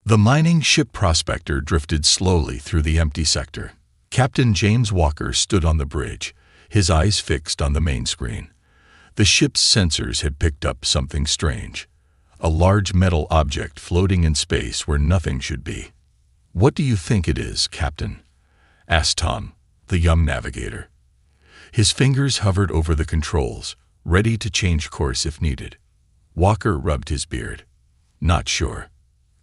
The mining ship Prospector drifted slowly through the empty sector. Captain James Walker stood on the bridge, his eyes fixed on the main screen. The ship's sensors had picked up something strange. A large metal object floating in space where nothing should be. "What do you think it is, Captain?" asked Tom, the young navigator. His fingers hovered over the controls, ready to change course if needed. Walker rubbed his beard. "Not sure.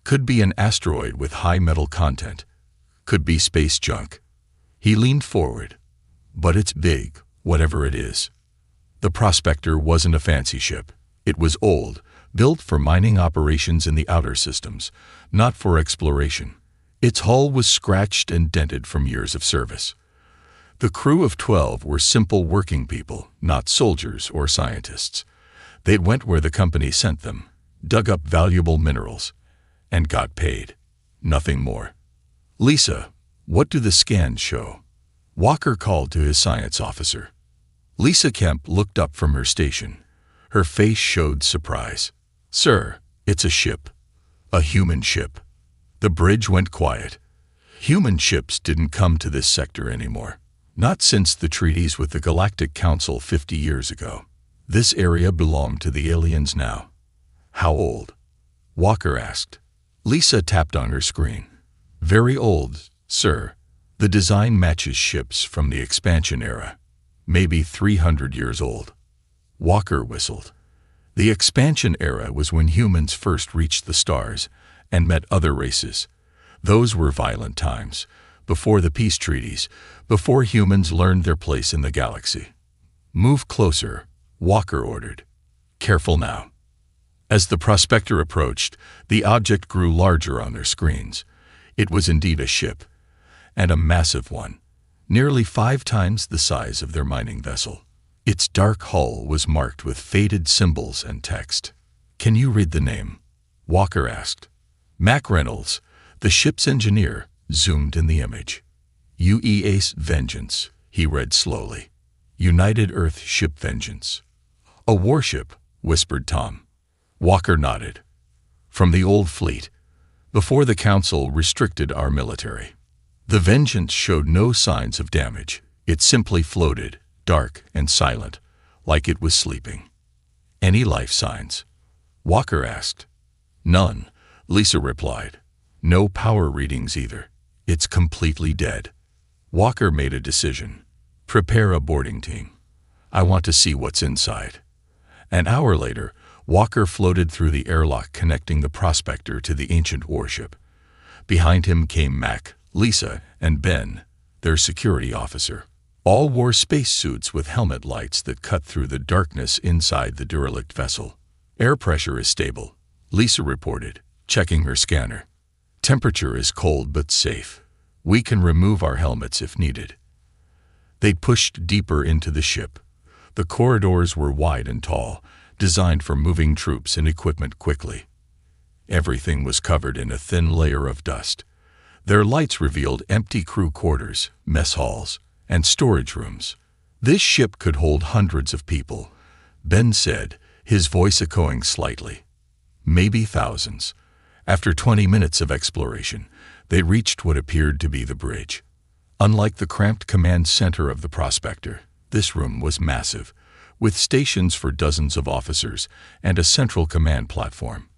Could be an asteroid with high metal content. Could be space junk." He leaned forward. "But it's big, whatever it is." The Prospector wasn't a fancy ship. It was old, built for mining operations in the outer systems, not for exploration. Its hull was scratched and dented from years of service. The crew of 12 were simple working people, not soldiers or scientists. They went where the company sent them, dug up valuable minerals, and got paid. Nothing more. "Lisa, what do the scans show?" Walker called to his science officer. Lisa Kemp looked up from her station. Her face showed surprise. "Sir, it's a ship. A human ship." The bridge went quiet. Human ships didn't come to this sector anymore. Not since the treaties with the Galactic Council 50 years ago. This area belonged to the aliens now. "How old?" Walker asked. Lisa tapped on her screen. "Very old, sir. The design matches ships from the expansion era. Maybe 300 years old." Walker whistled. The expansion era was when humans first reached the stars and met other races. Those were violent times, before the peace treaties, before humans learned their place in the galaxy. "Move closer," Walker ordered. "Careful now." As the Prospector approached, the object grew larger on their screens. It was indeed a ship, and a massive one, nearly 5 times the size of their mining vessel. Its dark hull was marked with faded symbols and text. "Can you read the name?" Walker asked. Mac Reynolds, the ship's engineer, zoomed in the image. "UEA's Vengeance," he read slowly. "United Earth Ship Vengeance." "A warship," whispered Tom. Walker nodded. "From the old fleet, before the Council restricted our military." The Vengeance showed no signs of damage. It simply floated, dark and silent, like it was sleeping. "Any life signs?" Walker asked. "None," Lisa replied. "No power readings either. It's completely dead." Walker made a decision. "Prepare a boarding team. I want to see what's inside." An hour later, Walker floated through the airlock connecting the Prospector to the ancient warship. Behind him came Mac, Lisa, and Ben, their security officer. All wore spacesuits with helmet lights that cut through the darkness inside the derelict vessel. "Air pressure is stable," Lisa reported, checking her scanner. "Temperature is cold but safe. We can remove our helmets if needed." They pushed deeper into the ship. The corridors were wide and tall, designed for moving troops and equipment quickly. Everything was covered in a thin layer of dust. Their lights revealed empty crew quarters, mess halls, and storage rooms. "This ship could hold hundreds of people," Ben said, his voice echoing slightly. "Maybe thousands." After 20 minutes of exploration, they reached what appeared to be the bridge. Unlike the cramped command center of the Prospector, this room was massive, with stations for dozens of officers and a central command platform.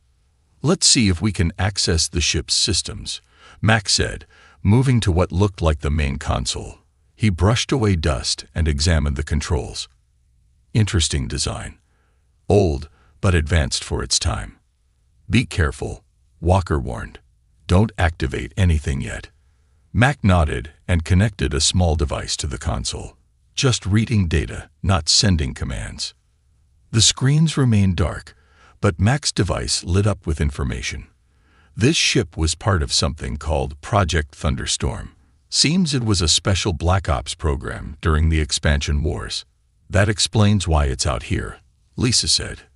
"Let's see if we can access the ship's systems," Mac said, moving to what looked like the main console. He brushed away dust and examined the controls. Interesting design. Old, but advanced for its time. "Be careful," Walker warned. "Don't activate anything yet." Mac nodded and connected a small device to the console. Just reading data, not sending commands. The screens remained dark, but Mac's device lit up with information. This ship was part of something called Project Thunderstorm. Seems it was a special Black Ops program during the expansion wars. "That explains why it's out here," Lisa said.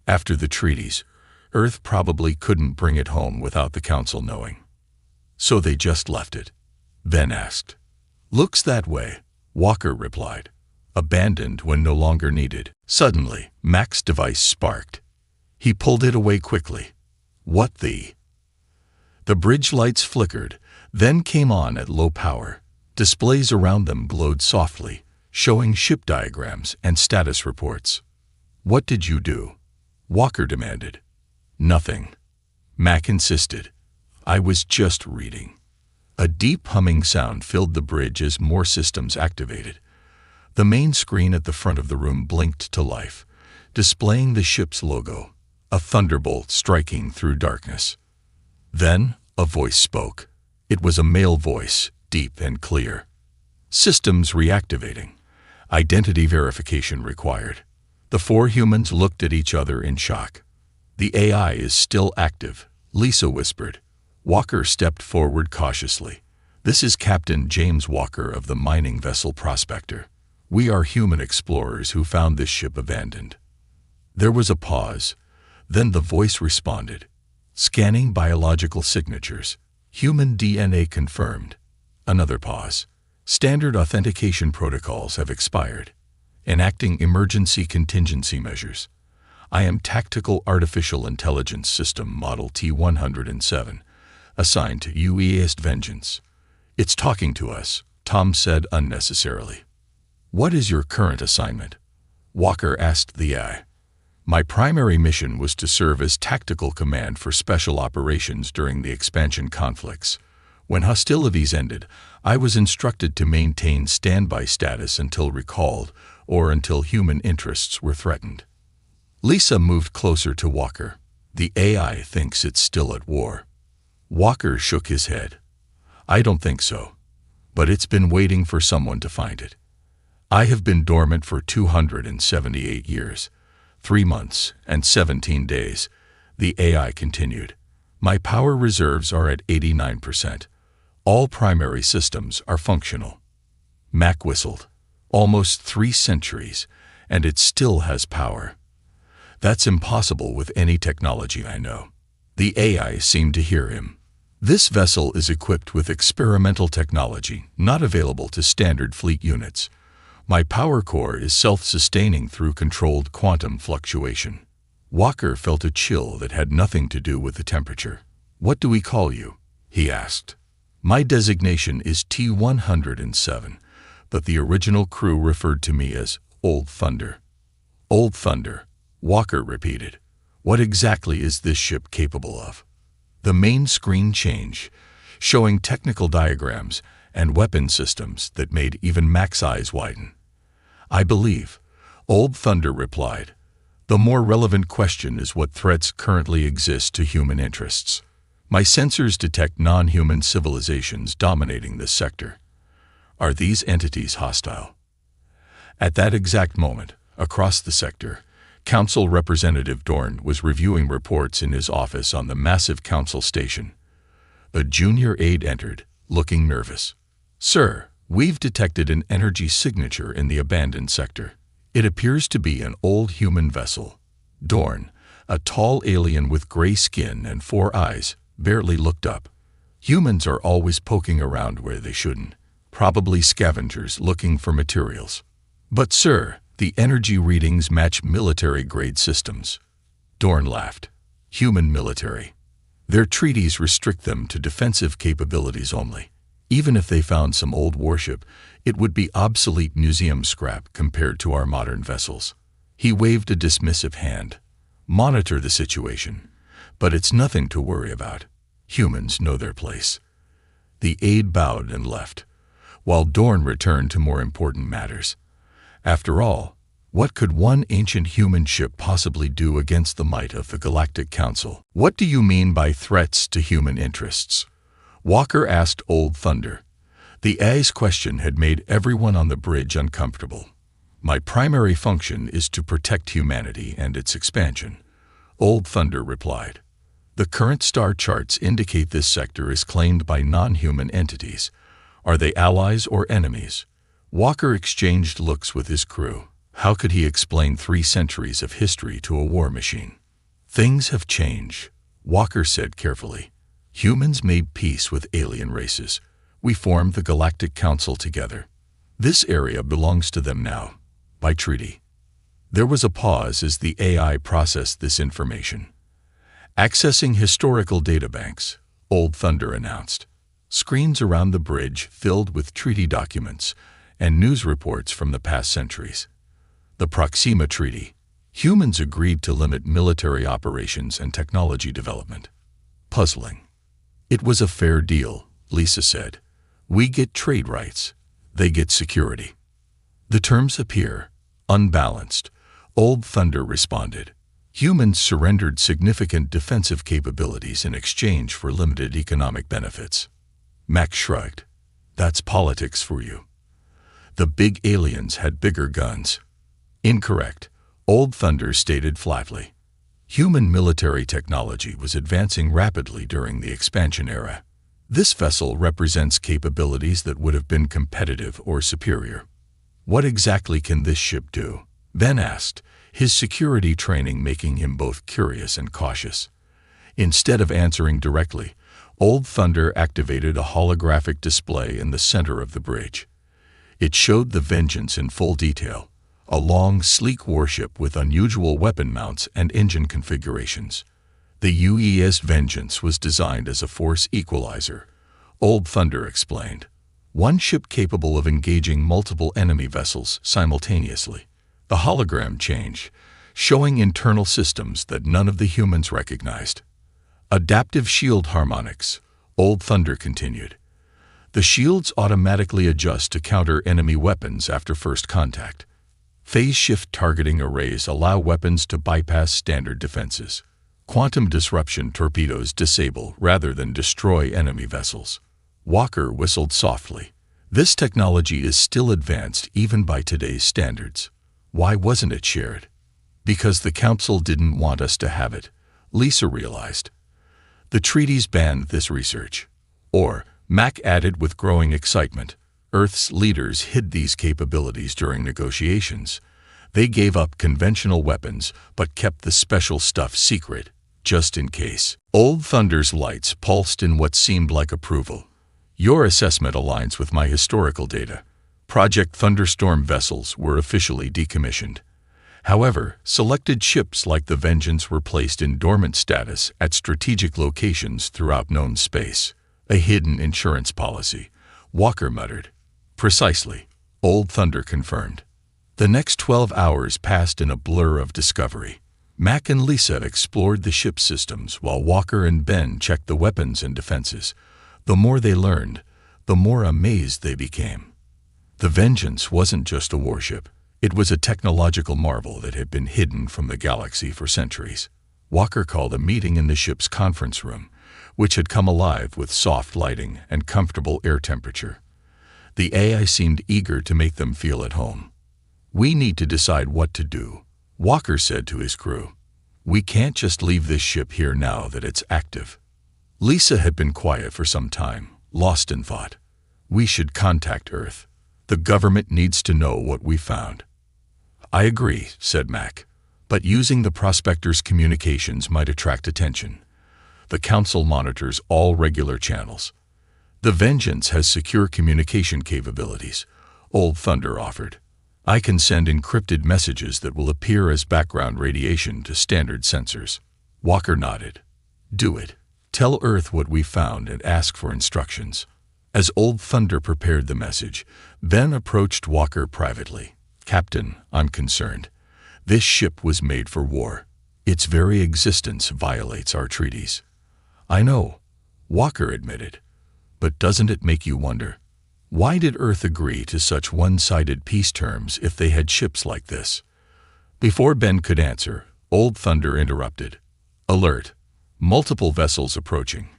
"After the treaties, Earth probably couldn't bring it home without the Council knowing. So they just left it?" Ben asked. "Looks that way," Walker replied. "Abandoned when no longer needed." Suddenly, Mac's device sparked. He pulled it away quickly. "What the?" The bridge lights flickered, then came on at low power. Displays around them glowed softly, showing ship diagrams and status reports. "What did you do?" Walker demanded. "Nothing," Mac insisted. "I was just reading." A deep humming sound filled the bridge as more systems activated. The main screen at the front of the room blinked to life, displaying the ship's logo, a thunderbolt striking through darkness. Then a voice spoke. It was a male voice, deep and clear. "Systems reactivating. Identity verification required." The four humans looked at each other in shock. "The AI is still active," Lisa whispered. Walker stepped forward cautiously. "This is Captain James Walker of the mining vessel Prospector. We are human explorers who found this ship abandoned." There was a pause. Then the voice responded. "Scanning biological signatures. Human DNA confirmed." Another pause. "Standard authentication protocols have expired. Enacting emergency contingency measures. I am Tactical Artificial Intelligence System Model T-107, assigned to UEA's Vengeance. It's talking to us," Tom said unnecessarily. "What is your current assignment?" Walker asked the AI. "My primary mission was to serve as tactical command for special operations during the expansion conflicts. When hostilities ended, I was instructed to maintain standby status until recalled or until human interests were threatened." Lisa moved closer to Walker. "The AI thinks it's still at war." Walker shook his head. "I don't think so. But it's been waiting for someone to find it. I have been dormant for 278 years, 3 months, and 17 days, the AI continued. "My power reserves are at 89%. All primary systems are functional." Mac whistled. "Almost 3 centuries, and it still has power. That's impossible with any technology I know." The AI seemed to hear him. "This vessel is equipped with experimental technology not available to standard fleet units. My power core is self-sustaining through controlled quantum fluctuation." Walker felt a chill that had nothing to do with the temperature. "What do we call you?" he asked. "My designation is T-107, but the original crew referred to me as Old Thunder." "Old Thunder," Walker repeated. "What exactly is this ship capable of?" The main screen changed, showing technical diagrams and weapon systems that made even Mac's eyes widen. "I believe," Old Thunder replied. "The more relevant question is what threats currently exist to human interests. My sensors detect non-human civilizations dominating this sector. Are these entities hostile?" At that exact moment, across the sector, Council Representative Dorn was reviewing reports in his office on the massive council station. A junior aide entered, looking nervous. "Sir, we've detected an energy signature in the abandoned sector. It appears to be an old human vessel." Dorn, a tall alien with gray skin and 4 eyes, barely looked up. "Humans are always poking around where they shouldn't, probably scavengers looking for materials." "But sir, the energy readings match military-grade systems." Dorn laughed. "Human military. Their treaties restrict them to defensive capabilities only. Even if they found some old warship, it would be obsolete museum scrap compared to our modern vessels." He waved a dismissive hand. "Monitor the situation, but it's nothing to worry about. Humans know their place." The aide bowed and left, while Dorn returned to more important matters. After all, what could one ancient human ship possibly do against the might of the Galactic Council? "What do you mean by threats to human interests?" Walker asked Old Thunder. The AI's question had made everyone on the bridge uncomfortable. "My primary function is to protect humanity and its expansion," Old Thunder replied. "The current star charts indicate this sector is claimed by non-human entities. Are they allies or enemies?" Walker exchanged looks with his crew. How could he explain 3 centuries of history to a war machine? "Things have changed," Walker said carefully. "Humans made peace with alien races. We formed the Galactic Council together. This area belongs to them now, by treaty." There was a pause as the AI processed this information. "Accessing historical databanks," Old Thunder announced. Screens around the bridge filled with treaty documents and news reports from the past centuries. The Proxima Treaty. Humans agreed to limit military operations and technology development. Puzzling. It was a fair deal, Lisa said. We get trade rights. They get security. The terms appear unbalanced, Old Thunder responded. Humans surrendered significant defensive capabilities in exchange for limited economic benefits. Mac shrugged. That's politics for you. The big aliens had bigger guns. Incorrect, Old Thunder stated flatly. Human military technology was advancing rapidly during the expansion era. This vessel represents capabilities that would have been competitive or superior. What exactly can this ship do? Ben asked, his security training making him both curious and cautious. Instead of answering directly, Old Thunder activated a holographic display in the center of the bridge. It showed the Vengeance in full detail, a long, sleek warship with unusual weapon mounts and engine configurations. The UES Vengeance was designed as a force equalizer, Old Thunder explained. One ship capable of engaging multiple enemy vessels simultaneously. The hologram changed, showing internal systems that none of the humans recognized. Adaptive shield harmonics, Old Thunder continued. The shields automatically adjust to counter enemy weapons after first contact. Phase shift targeting arrays allow weapons to bypass standard defenses. Quantum disruption torpedoes disable rather than destroy enemy vessels. Walker whistled softly. This technology is still advanced even by today's standards. Why wasn't it shared? Because the Council didn't want us to have it, Lisa realized. The treaties banned this research. Or, Mac added with growing excitement, Earth's leaders hid these capabilities during negotiations. They gave up conventional weapons but kept the special stuff secret, just in case. Old Thunder's lights pulsed in what seemed like approval. Your assessment aligns with my historical data. Project Thunderstorm vessels were officially decommissioned. However, selected ships like the Vengeance were placed in dormant status at strategic locations throughout known space. A hidden insurance policy, Walker muttered. Precisely, Old Thunder confirmed. The next 12 hours passed in a blur of discovery. Mac and Lisa explored the ship's systems while Walker and Ben checked the weapons and defenses. The more they learned, the more amazed they became. The Vengeance wasn't just a warship. It was a technological marvel that had been hidden from the galaxy for centuries. Walker called a meeting in the ship's conference room, which had come alive with soft lighting and comfortable air temperature. The AI seemed eager to make them feel at home. We need to decide what to do, Walker said to his crew. We can't just leave this ship here now that it's active. Lisa had been quiet for some time, lost in thought. We should contact Earth. The government needs to know what we found. I agree, said Mac, but using the prospector's communications might attract attention. The Council monitors all regular channels. The Vengeance has secure communication capabilities, Old Thunder offered. I can send encrypted messages that will appear as background radiation to standard sensors. Walker nodded. Do it. Tell Earth what we found and ask for instructions. As Old Thunder prepared the message, Ben approached Walker privately. Captain, I'm concerned. This ship was made for war. Its very existence violates our treaties. I know, Walker admitted. But doesn't it make you wonder? Why did Earth agree to such one-sided peace terms if they had ships like this? Before Ben could answer, Old Thunder interrupted. Alert. Multiple vessels approaching.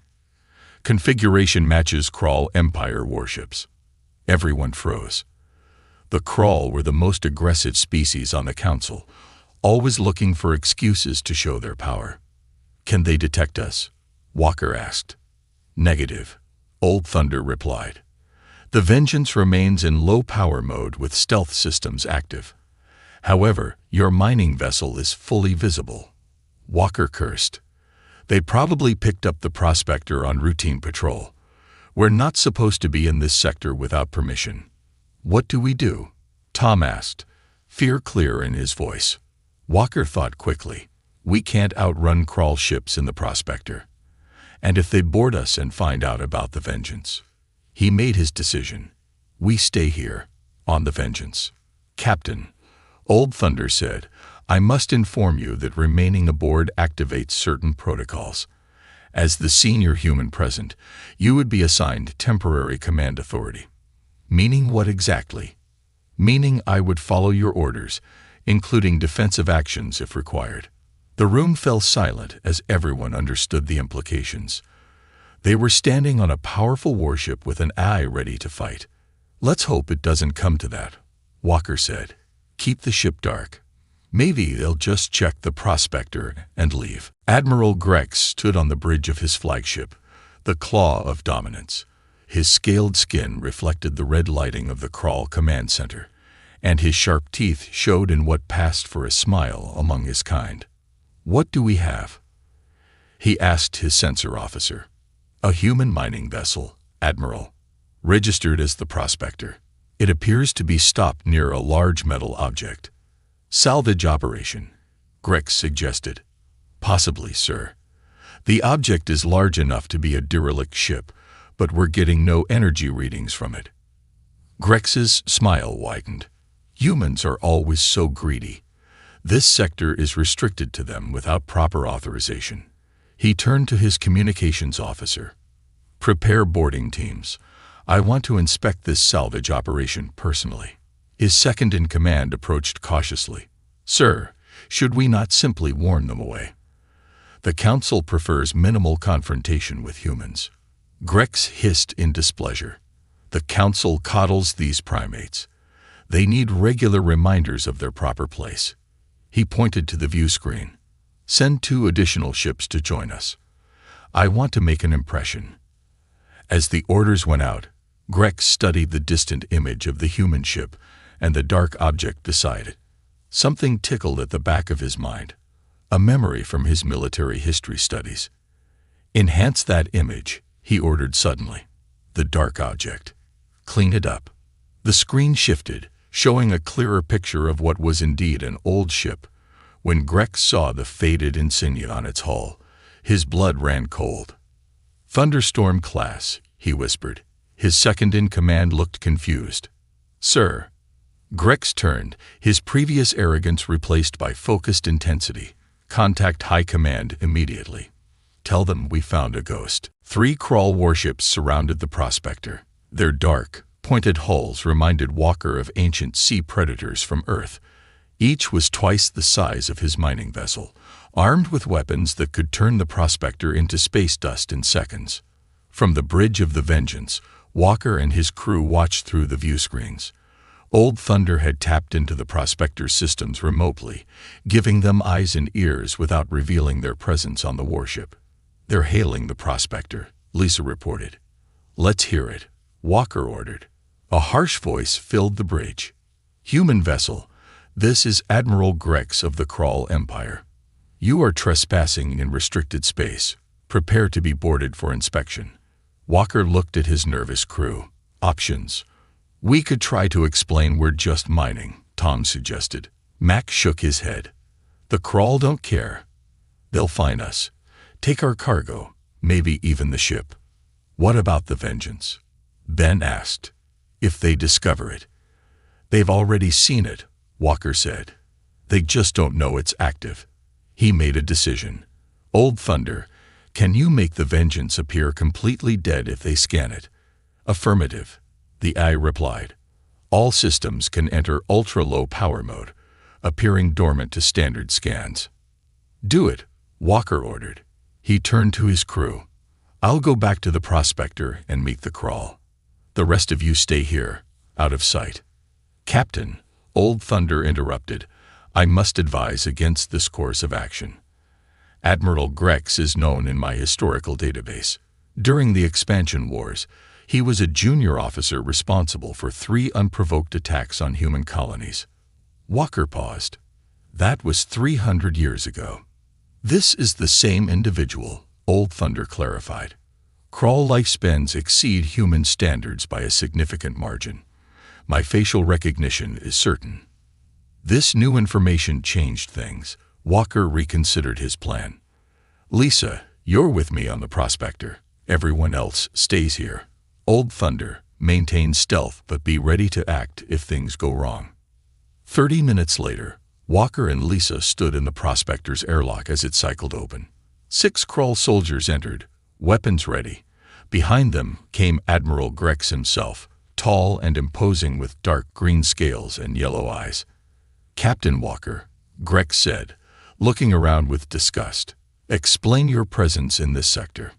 Configuration matches Krull Empire warships. Everyone froze. The Krull were the most aggressive species on the Council, always looking for excuses to show their power. Can they detect us? Walker asked. Negative, Old Thunder replied. The Vengeance remains in low-power mode with stealth systems active. However, your mining vessel is fully visible. Walker cursed. They probably picked up the prospector on routine patrol. We're not supposed to be in this sector without permission. What do we do? Tom asked, fear clear in his voice. Walker thought quickly. We can't outrun Krull ships in the prospector. And if they board us and find out about the Vengeance? He made his decision. We stay here, on the Vengeance. Captain, Old Thunder said, I must inform you that remaining aboard activates certain protocols. As the senior human present, you would be assigned temporary command authority. Meaning what exactly? Meaning I would follow your orders, including defensive actions if required. The room fell silent as everyone understood the implications. They were standing on a powerful warship with an eye ready to fight. Let's hope it doesn't come to that, Walker said. Keep the ship dark. Maybe they'll just check the prospector and leave. Admiral Grex stood on the bridge of his flagship, the Claw of Dominance. His scaled skin reflected the red lighting of the Kraul command center, and his sharp teeth showed in what passed for a smile among his kind. What do we have? He asked his sensor officer. A human mining vessel, Admiral. Registered as the prospector. It appears to be stopped near a large metal object. Salvage operation, Grex suggested. Possibly, sir. The object is large enough to be a derelict ship, but we're getting no energy readings from it. Grex's smile widened. Humans are always so greedy. This sector is restricted to them without proper authorization. He turned to his communications officer. Prepare boarding teams. I want to inspect this salvage operation personally. His second-in-command approached cautiously. Sir, should we not simply warn them away? The Council prefers minimal confrontation with humans. Grex hissed in displeasure. The Council coddles these primates. They need regular reminders of their proper place. He pointed to the view screen. Send 2 additional ships to join us. I want to make an impression. As the orders went out, Grex studied the distant image of the human ship and the dark object beside it. Something tickled at the back of his mind, a memory from his military history studies. Enhance that image, he ordered suddenly. The dark object. Clean it up. The screen shifted, showing a clearer picture of what was indeed an old ship. When Grex saw the faded insignia on its hull, his blood ran cold. Thunderstorm class, he whispered. His second-in-command looked confused. Sir. Grex turned, his previous arrogance replaced by focused intensity. Contact High Command immediately. Tell them we found a ghost. 3 Kraul warships surrounded the prospector. Their dark, pointed hulls reminded Walker of ancient sea predators from Earth. Each was twice the size of his mining vessel, armed with weapons that could turn the prospector into space dust in seconds. From the bridge of the Vengeance, Walker and his crew watched through the view screens. Old Thunder had tapped into the prospector's systems remotely, giving them eyes and ears without revealing their presence on the warship. They're hailing the prospector, Lisa reported. Let's hear it, Walker ordered. A harsh voice filled the bridge. Human vessel, this is Admiral Grex of the Kraul Empire. You are trespassing in restricted space. Prepare to be boarded for inspection. Walker looked at his nervous crew. Options. We could try to explain we're just mining, Tom suggested. Mac shook his head. The Kraul don't care. They'll find us. Take our cargo, maybe even the ship. What about the Vengeance? Ben asked. If they discover it. They've already seen it, Walker said. They just don't know it's active. He made a decision. Old Thunder, can you make the Vengeance appear completely dead if they scan it? Affirmative. The eye replied. All systems can enter ultra-low power mode, appearing dormant to standard scans. Do it, Walker ordered. He turned to his crew. I'll go back to the prospector and meet the Kraul. The rest of you stay here, out of sight. Captain, Old Thunder interrupted. I must advise against this course of action. Admiral Grex is known in my historical database. During the expansion wars, he was a junior officer responsible for 3 unprovoked attacks on human colonies. Walker paused. That was 300 years ago. This is the same individual, Old Thunder clarified. Kraul lifespans exceed human standards by a significant margin. My facial recognition is certain. This new information changed things. Walker reconsidered his plan. Lisa, You're with me on the Prospector. Everyone else stays here. Old Thunder, maintain stealth but be ready to act if things go wrong. 30 minutes later, Walker and Lisa stood in the Prospector's airlock as it cycled open. 6 Krull soldiers entered, weapons ready. Behind them came Admiral Grex himself, tall and imposing with dark green scales and yellow eyes. "Captain Walker," Grex said, looking around with disgust, "explain your presence in this sector."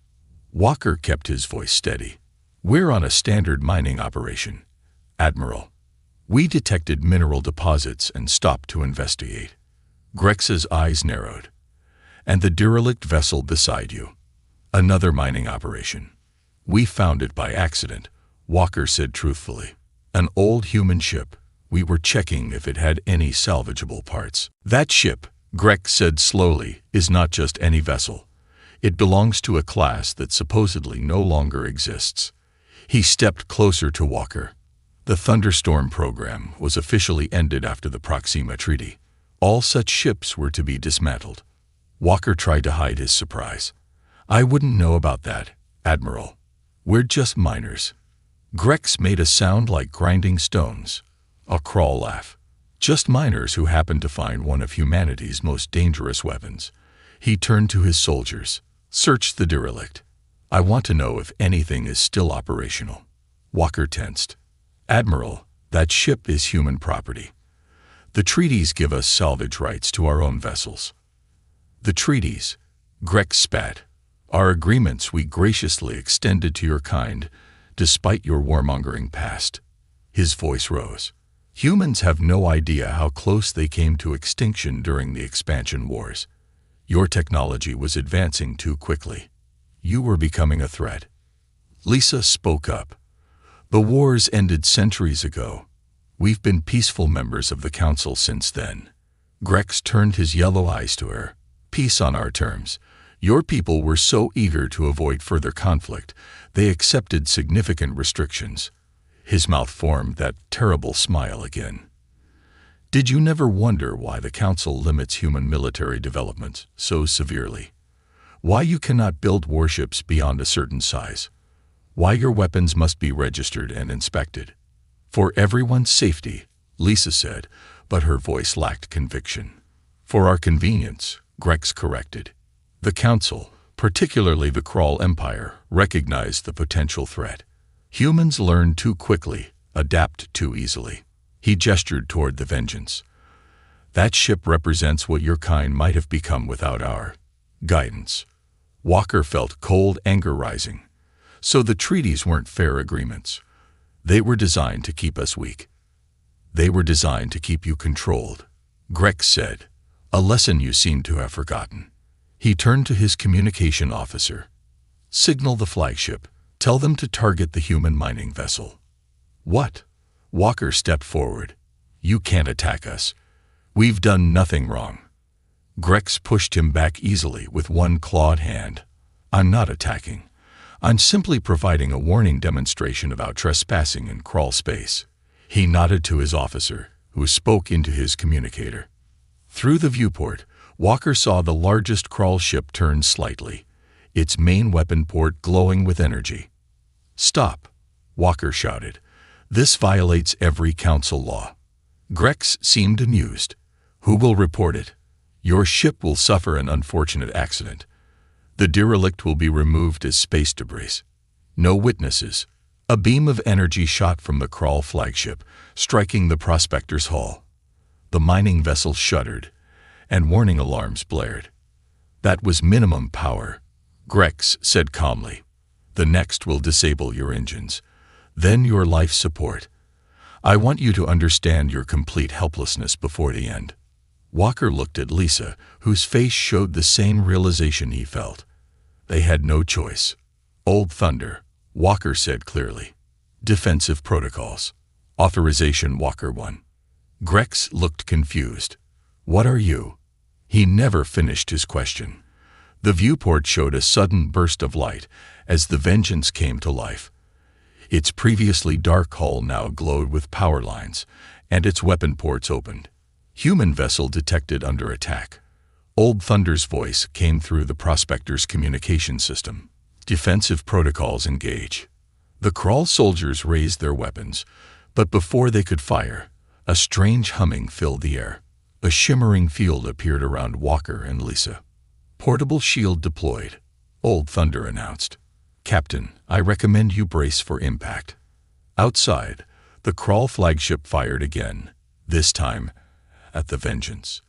Walker kept his voice steady. "We're on a standard mining operation, Admiral. We detected mineral deposits and stopped to investigate." Grex's eyes narrowed. "And the derelict vessel beside you?" "Another mining operation. We found it by accident," Walker said truthfully. "An old human ship. We were checking if it had any salvageable parts." "That ship," Grex said slowly, "is not just any vessel. It belongs to a class that supposedly no longer exists." He stepped closer to Walker. "The Thunderstorm program was officially ended after the Proxima Treaty. All such ships were to be dismantled." Walker tried to hide his surprise. "I wouldn't know about that, Admiral. We're just miners." Grex made a sound like grinding stones. A Krull laugh. "Just miners who happened to find one of humanity's most dangerous weapons." He turned to his soldiers. "Search the derelict. I want to know if anything is still operational." Walker tensed. "Admiral, that ship is human property. The treaties give us salvage rights to our own vessels." "The treaties," Grex spat, "are agreements we graciously extended to your kind, despite your warmongering past." His voice rose. "Humans have no idea how close they came to extinction during the expansion wars. Your technology was advancing too quickly. You were becoming a threat." Lisa spoke up. "The wars ended centuries ago. We've been peaceful members of the Council since then." Grex turned his yellow eyes to her. "Peace on our terms. Your people were so eager to avoid further conflict, they accepted significant restrictions." His mouth formed that terrible smile again. "Did you never wonder why the Council limits human military development so severely? Why you cannot build warships beyond a certain size? Why your weapons must be registered and inspected?" "For everyone's safety," Lisa said, but her voice lacked conviction. "For our convenience," Grex corrected. "The Council, particularly the Krull Empire, recognized the potential threat. Humans learn too quickly, adapt too easily." He gestured toward the Vengeance. "That ship represents what your kind might have become without our guidance." Walker felt cold anger rising. "So the treaties weren't fair agreements. They were designed to keep us weak. They were designed to keep you controlled," Grex said, "a lesson you seem to have forgotten." He turned to his communication officer. "Signal the flagship. Tell them to target the human mining vessel." "What?" Walker stepped forward. "You can't attack us. We've done nothing wrong." Grex pushed him back easily with one clawed hand. "I'm not attacking. I'm simply providing a warning demonstration about trespassing in Krull space." He nodded to his officer, who spoke into his communicator. Through the viewport, Walker saw the largest Krull ship turn slightly, its main weapon port glowing with energy. "Stop," Walker shouted. "This violates every Council law." Grex seemed amused. "Who will report it? Your ship will suffer an unfortunate accident. The derelict will be removed as space debris. No witnesses." A beam of energy shot from the Krull flagship, striking the Prospector's hull. The mining vessel shuddered, and warning alarms blared. "That was minimum power," Grex said calmly. "The next will disable your engines, then your life support. I want you to understand your complete helplessness before the end." Walker looked at Lisa, whose face showed the same realization he felt. They had no choice. "Old Thunder," Walker said clearly. "Defensive protocols. Authorization Walker 1." Grex looked confused. "What are you?" He never finished his question. The viewport showed a sudden burst of light as the Vengeance came to life. Its previously dark hull now glowed with power lines, and its weapon ports opened. "Human vessel detected under attack." Old Thunder's voice came through the prospector's communication system. Defensive protocols engage. The Crawl soldiers raised their weapons, but before they could fire, a strange humming filled the air. A shimmering field appeared around Walker and Lisa. Portable shield deployed, Old Thunder announced. Captain, I recommend you brace for impact. Outside, the Crawl flagship fired again, this time at the Vengeance.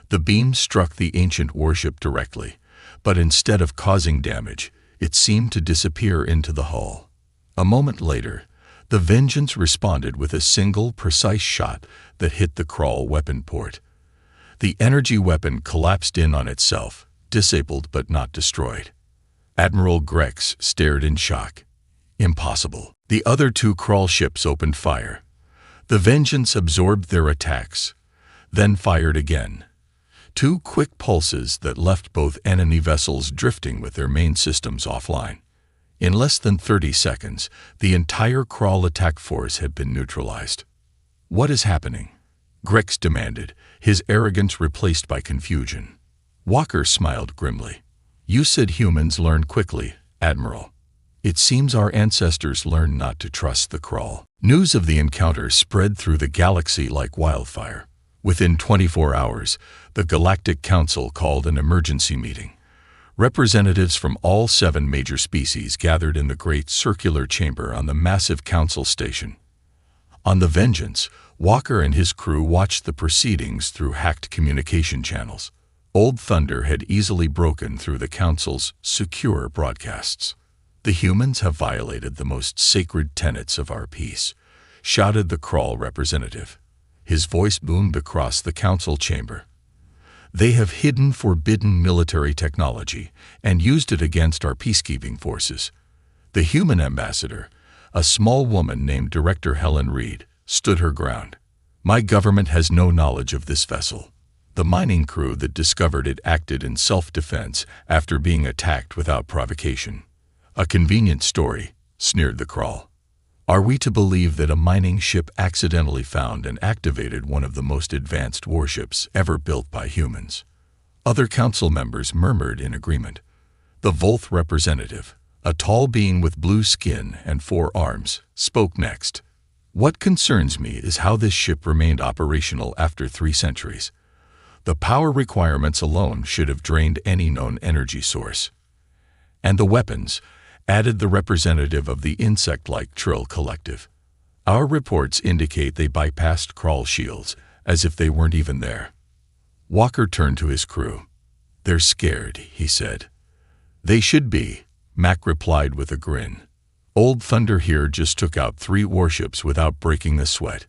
The beam struck the ancient warship directly, but instead of causing damage, it seemed to disappear into the hull. A moment later, the Vengeance responded with a single, precise shot that hit the Crawl weapon port. The energy weapon collapsed in on itself, disabled but not destroyed. Admiral Grex stared in shock. Impossible. The other two Crawl ships opened fire. The Vengeance absorbed their attacks, then fired again. Two quick pulses that left both enemy vessels drifting with their main systems offline. In less than 30 seconds, the entire Crawl attack force had been neutralized. What is happening? Grex demanded, his arrogance replaced by confusion. Walker smiled grimly. You said humans learn quickly, Admiral. It seems our ancestors learned not to trust the Crawl. News of the encounter spread through the galaxy like wildfire. Within 24 hours, the Galactic Council called an emergency meeting. Representatives from all 7 major species gathered in the great circular chamber on the massive council station. On the Vengeance, Walker and his crew watched the proceedings through hacked communication channels. Old Thunder had easily broken through the Council's secure broadcasts. The humans have violated the most sacred tenets of our peace, shouted the Crawl representative. His voice boomed across the council chamber. They have hidden forbidden military technology and used it against our peacekeeping forces. The human ambassador, a small woman named Director Helen Reed, stood her ground. My government has no knowledge of this vessel. The mining crew that discovered it acted in self-defense after being attacked without provocation. A convenient story, sneered the Crawl. Are we to believe that a mining ship accidentally found and activated one of the most advanced warships ever built by humans? Other council members murmured in agreement. The Volth representative, a tall being with blue skin and 4 arms, spoke next. What concerns me is how this ship remained operational after 3 centuries. The power requirements alone should have drained any known energy source. And the weapons, added the representative of the insect-like Trill Collective. Our reports indicate they bypassed Crawl shields, as if they weren't even there. Walker turned to his crew. They're scared, he said. They should be, Mac replied with a grin. Old Thunder here just took out 3 warships without breaking a sweat.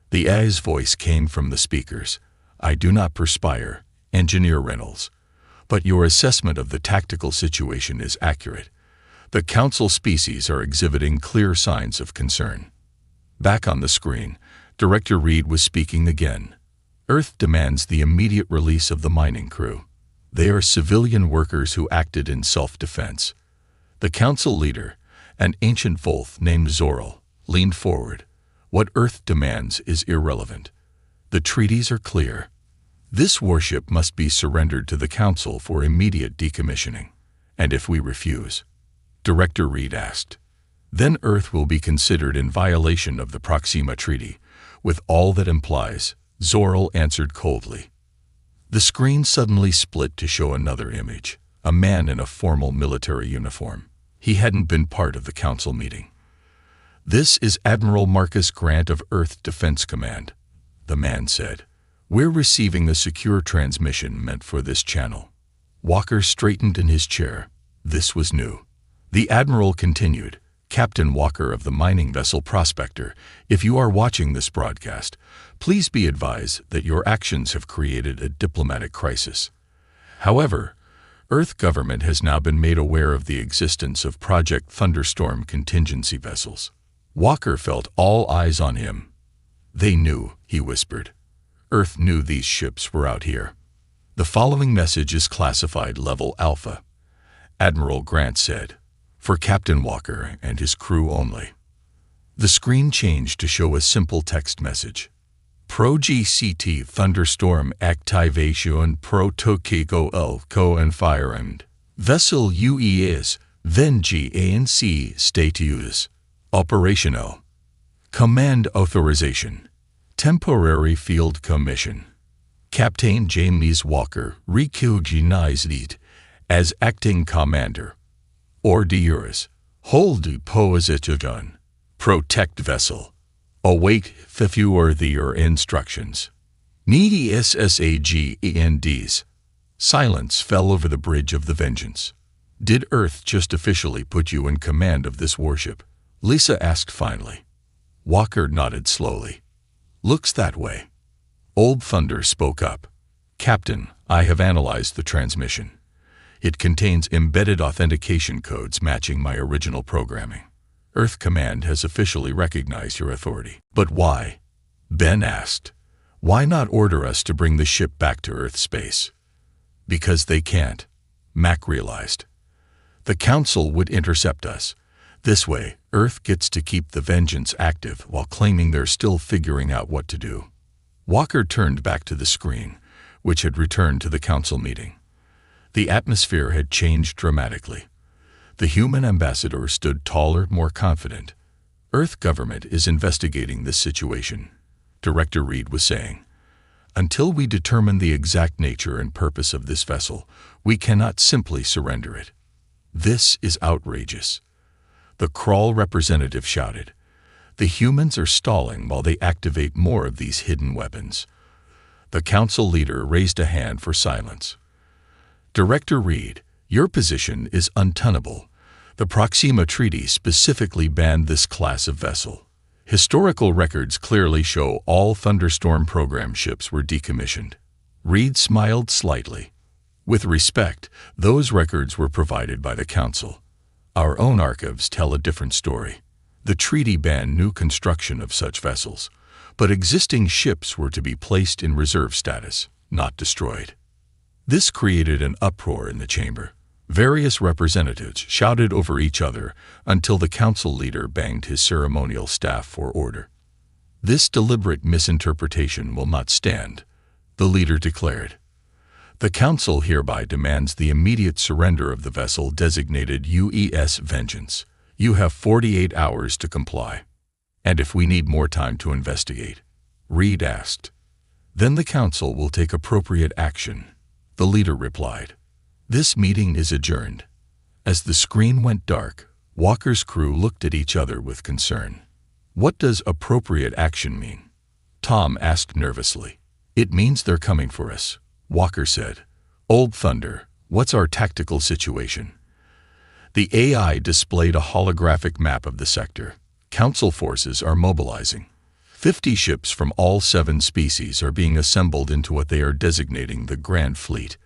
The AI's voice came from the speakers. I do not perspire, Engineer Reynolds, but your assessment of the tactical situation is accurate. The Council species are exhibiting clear signs of concern. Back on the screen, Director Reed was speaking again. Earth demands the immediate release of the mining crew. They are civilian workers who acted in self-defense. The Council leader, an ancient Volth named Zoril, leaned forward. What Earth demands is irrelevant. The treaties are clear. This warship must be surrendered to the Council for immediate decommissioning. And if we refuse, Director Reed asked, then Earth will be considered in violation of the Proxima Treaty, with all that implies, Zoril answered coldly. The screen suddenly split to show another image, a man in a formal military uniform. He hadn't been part of the Council meeting. This is Admiral Marcus Grant of Earth Defense Command, the man said. We're receiving a secure transmission meant for this channel. Walker straightened in his chair. This was new. The Admiral continued, Captain Walker of the mining vessel Prospector, if you are watching this broadcast, please be advised that your actions have created a diplomatic crisis. However, Earth government has now been made aware of the existence of Project Thunderstorm contingency vessels. Walker felt all eyes on him. They knew, he whispered. Earth knew these ships were out here. The following message is classified Level Alpha, Admiral Grant said, for Captain Walker and his crew only. The screen changed to show a simple text message. Pro-GCT Thunderstorm Activation Protocolo Elco Environment. Vessel UES Vengi ANC Status. Operational. Command Authorization. Temporary Field Commission. Captain James Walker recognized as acting commander. Orders. Hold position. Protect vessel. Await further instructions. Needy SSAGENDs. Silence fell over the bridge of the Vengeance. Did Earth just officially put you in command of this warship? Lisa asked finally. Walker nodded slowly. Looks that way. Old Thunder spoke up. Captain, I have analyzed the transmission. It contains embedded authentication codes matching my original programming. Earth Command has officially recognized your authority. But why? Ben asked. Why not order us to bring the ship back to Earth space? Because they can't, Mac realized. The Council would intercept us. This way, Earth gets to keep the Vengeance active while claiming they're still figuring out what to do. Walker turned back to the screen, which had returned to the Council meeting. The atmosphere had changed dramatically. The human ambassador stood taller, more confident. Earth government is investigating this situation, Director Reed was saying. Until we determine the exact nature and purpose of this vessel, we cannot simply surrender it. This is outrageous. The Crawl representative shouted. The humans are stalling while they activate more of these hidden weapons. The Council leader raised a hand for silence. Director Reed, your position is untenable. The Proxima Treaty specifically banned this class of vessel. Historical records clearly show all Thunderstorm program ships were decommissioned. Reed smiled slightly. With respect, those records were provided by the Council. Our own archives tell a different story. The treaty banned new construction of such vessels, but existing ships were to be placed in reserve status, not destroyed. This created an uproar in the chamber. Various representatives shouted over each other until the Council leader banged his ceremonial staff for order. This deliberate misinterpretation will not stand, the leader declared. The Council hereby demands the immediate surrender of the vessel designated UES Vengeance. You have 48 hours to comply. And if we need more time to investigate, Reed asked. Then the Council will take appropriate action, the leader replied. This meeting is adjourned. As the screen went dark, Walker's crew looked at each other with concern. What does appropriate action mean? Tom asked nervously. It means they're coming for us, Walker said. Old Thunder, what's our tactical situation? The AI displayed a holographic map of the sector. Council forces are mobilizing. 50 ships from all 7 species are being assembled into what they are designating the Grand Fleet.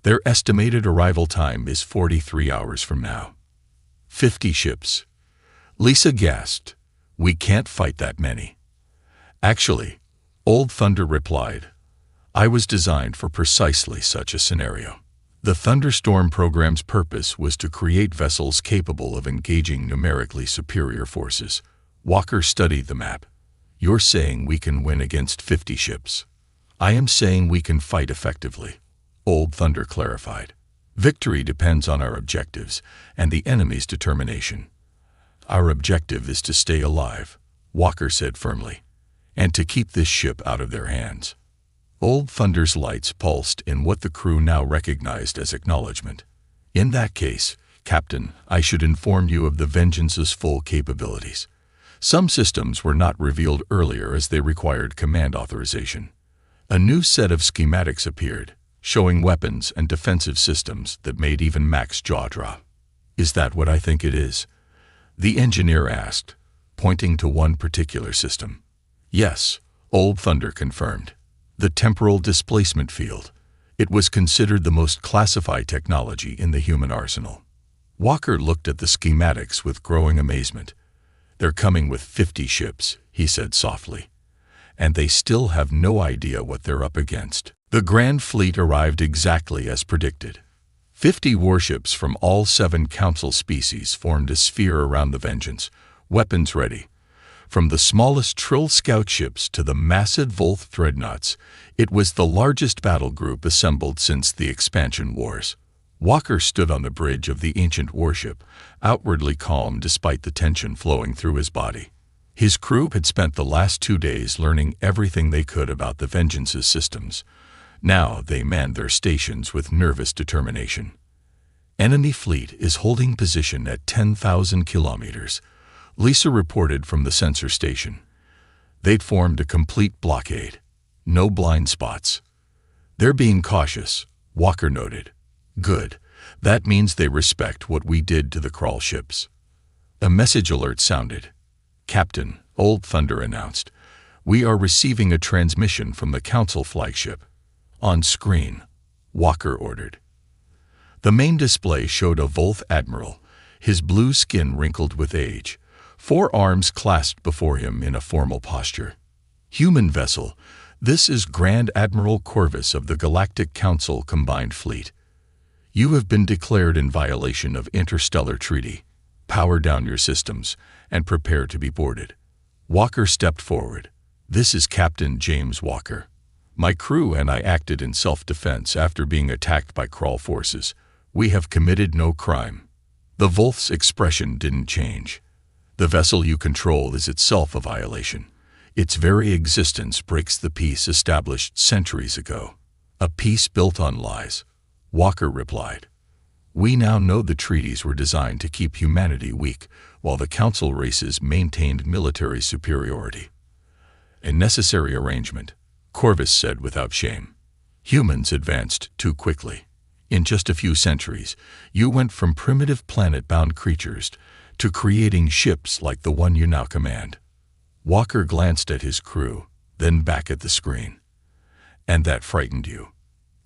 Their estimated arrival time is 43 hours from now. 50 ships. Lisa gasped. We can't fight that many. Actually, Old Thunder replied, I was designed for precisely such a scenario. The Thunderstorm program's purpose was to create vessels capable of engaging numerically superior forces. Walker studied the map. You're saying we can win against 50 ships. I am saying we can fight effectively, Old Thunder clarified. Victory depends on our objectives and the enemy's determination. Our objective is to stay alive, Walker said firmly, and to keep this ship out of their hands. Old Thunder's lights pulsed in what the crew now recognized as acknowledgement. In that case, Captain, I should inform you of the Vengeance's full capabilities. Some systems were not revealed earlier as they required command authorization. A new set of schematics appeared, showing weapons and defensive systems that made even Mac's jaw drop. Is that what I think it is? The engineer asked, pointing to one particular system. Yes, Old Thunder confirmed. The temporal displacement field. It was considered the most classified technology in the human arsenal. Walker looked at the schematics with growing amazement. They're coming with 50 ships, he said softly. And they still have no idea what they're up against. The Grand Fleet arrived exactly as predicted. 50 warships from all 7 Council species formed a sphere around the Vengeance, weapons ready. From the smallest Trill scout ships to the massive Volth dreadnoughts, it was the largest battle group assembled since the expansion wars. Walker stood on the bridge of the ancient warship, outwardly calm despite the tension flowing through his body. His crew had spent the last 2 days learning everything they could about the Vengeance's systems. Now they manned their stations with nervous determination. Enemy fleet is holding position at 10,000 kilometers, Lisa reported from the sensor station. They'd formed a complete blockade. No blind spots. They're being cautious, Walker noted. Good. That means they respect what we did to the crawl ships. A message alert sounded. Captain, Old Thunder announced, we are receiving a transmission from the Council flagship. On screen, Walker ordered. The main display showed a Volth admiral, his blue skin wrinkled with age, 4 arms clasped before him in a formal posture. Human vessel, this is Grand Admiral Corvus of the Galactic Council Combined Fleet. You have been declared in violation of interstellar treaty. Power down your systems and prepare to be boarded. Walker stepped forward. This is Captain James Walker. My crew and I acted in self-defense after being attacked by crawl forces. We have committed no crime. The Volth's expression didn't change. The vessel you control is itself a violation. Its very existence breaks the peace established centuries ago. A peace built on lies, Walker replied. We now know the treaties were designed to keep humanity weak, while the Council races maintained military superiority. A necessary arrangement, Corvus said without shame. Humans advanced too quickly. In just a few centuries, you went from primitive planet-bound creatures to creating ships like the one you now command. Walker glanced at his crew, then back at the screen. And that frightened you.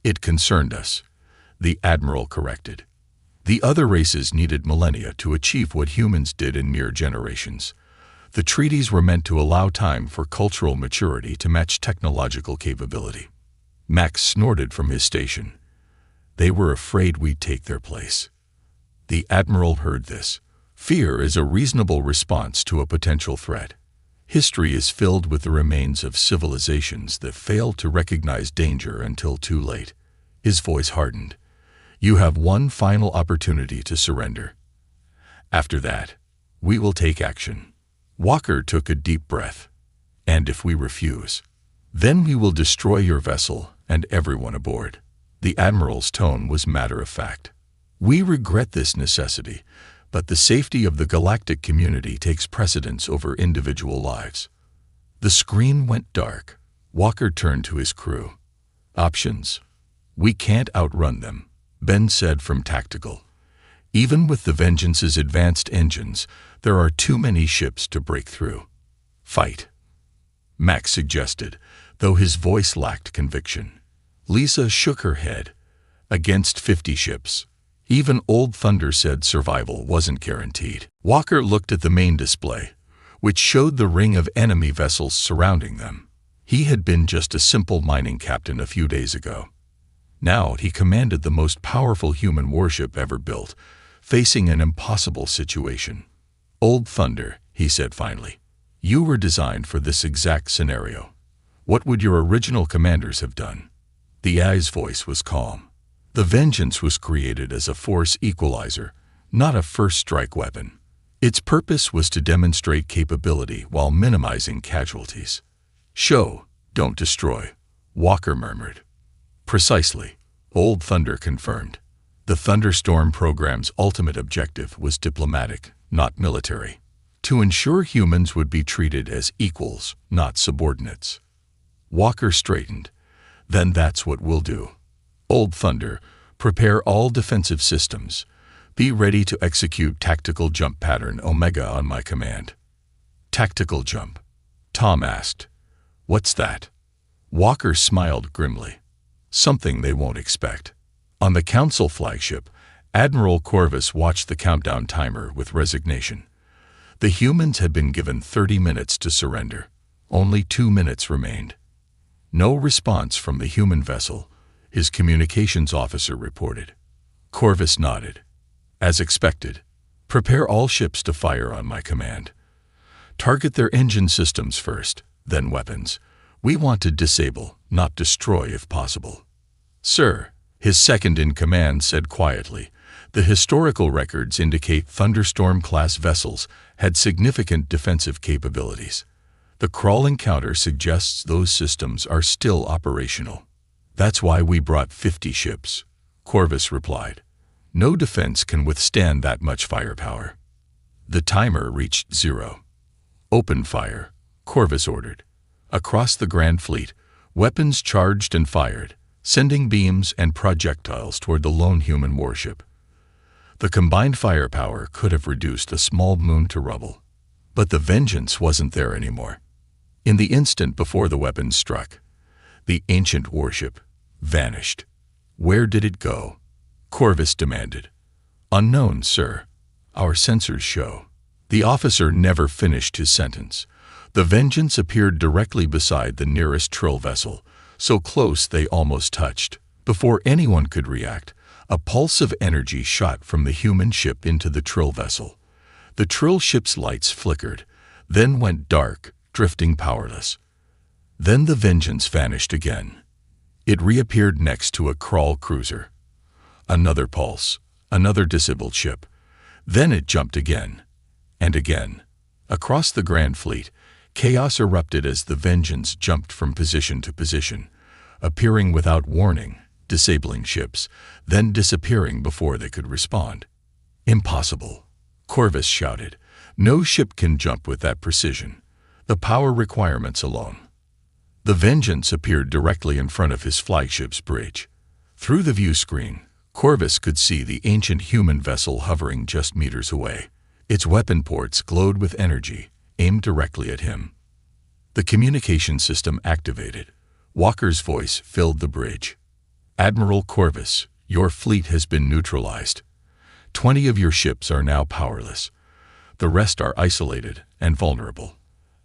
It concerned us, the Admiral corrected. The other races needed millennia to achieve what humans did in mere generations. The treaties were meant to allow time for cultural maturity to match technological capability. Max snorted from his station. They were afraid we'd take their place. The Admiral heard this. Fear is a reasonable response to a potential threat. History is filled with the remains of civilizations that failed to recognize danger until too late. His voice hardened. You have one final opportunity to surrender. After that, we will take action. Walker took a deep breath. And if we refuse, then we will destroy your vessel and everyone aboard. The Admiral's tone was matter-of-fact. We regret this necessity, but the safety of the galactic community takes precedence over individual lives. The screen went dark. Walker turned to his crew. Options. We can't outrun them, Ben said from Tactical. Even with the Vengeance's advanced engines, there are too many ships to break through. Fight, Max suggested, though his voice lacked conviction. Lisa shook her head. Against 50 ships. Even Old Thunder said survival wasn't guaranteed. Walker looked at the main display, which showed the ring of enemy vessels surrounding them. He had been just a simple mining captain a few days ago. Now he commanded the most powerful human warship ever built, facing an impossible situation. Old Thunder, he said finally, you were designed for this exact scenario. What would your original commanders have done? The AI's voice was calm. The Vengeance was created as a force equalizer, not a first-strike weapon. Its purpose was to demonstrate capability while minimizing casualties. Show, don't destroy, Walker murmured. Precisely, Old Thunder confirmed. The Thunderstorm program's ultimate objective was diplomatic, not military. To ensure humans would be treated as equals, not subordinates. Walker straightened. Then that's what we'll do. Old Thunder, prepare all defensive systems. Be ready to execute tactical jump pattern Omega on my command. Tactical jump, Tom asked. What's that? Walker smiled grimly. Something they won't expect. On the Council flagship, Admiral Corvus watched the countdown timer with resignation. The humans had been given 30 minutes to surrender. Only 2 minutes remained. No response from the human vessel, his communications officer reported. Corvus nodded. As expected, prepare all ships to fire on my command. Target their engine systems first, then weapons. We want to disable, not destroy if possible." "Sir," his second-in-command said quietly, "the historical records indicate Thunderstorm-class vessels had significant defensive capabilities. The Krall encounter suggests those systems are still operational." "That's why we brought 50 ships," Corvus replied. "No defense can withstand that much firepower." The timer reached 0. "Open fire," Corvus ordered. Across the Grand Fleet, weapons charged and fired, sending beams and projectiles toward the lone human warship. The combined firepower could have reduced a small moon to rubble. But the Vengeance wasn't there anymore. In the instant before the weapons struck, the ancient warship vanished. "Where did it go?" Corvus demanded. "Unknown, sir. Our sensors show." The officer never finished his sentence. The Vengeance appeared directly beside the nearest Trill vessel, so close they almost touched. Before anyone could react, a pulse of energy shot from the human ship into the Trill vessel. The Trill ship's lights flickered, then went dark, drifting powerless. Then the Vengeance vanished again. It reappeared next to a Krall cruiser. Another pulse, another disabled ship. Then it jumped again, and again. Across the Grand Fleet, chaos erupted as the Vengeance jumped from position to position, appearing without warning, disabling ships, then disappearing before they could respond. "Impossible," Corvus shouted. "No ship can jump with that precision. The power requirements alone." The Vengeance appeared directly in front of his flagship's bridge. Through the view screen, Corvus could see the ancient human vessel hovering just meters away. Its weapon ports glowed with energy, aimed directly at him. The communication system activated. Walker's voice filled the bridge. "Admiral Corvus, your fleet has been neutralized. 20 of your ships are now powerless. The rest are isolated and vulnerable.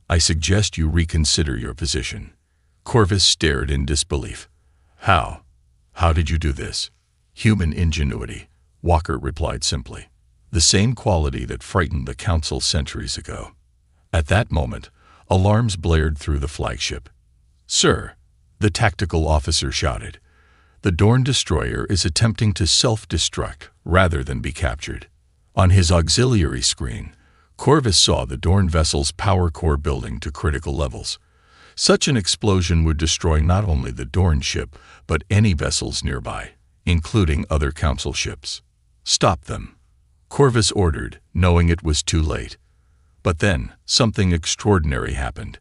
I suggest you reconsider your position." Corvus stared in disbelief. "How? How did you do this?" "Human ingenuity," Walker replied simply. "The same quality that frightened the Council centuries ago." At that moment, alarms blared through the flagship. "Sir," the tactical officer shouted, "the Dorn destroyer is attempting to self-destruct rather than be captured." On his auxiliary screen, Corvus saw the Dorn vessel's power core building to critical levels. Such an explosion would destroy not only the Dorn ship, but any vessels nearby, including other Council ships. "Stop them," Corvus ordered, knowing it was too late. But then, something extraordinary happened.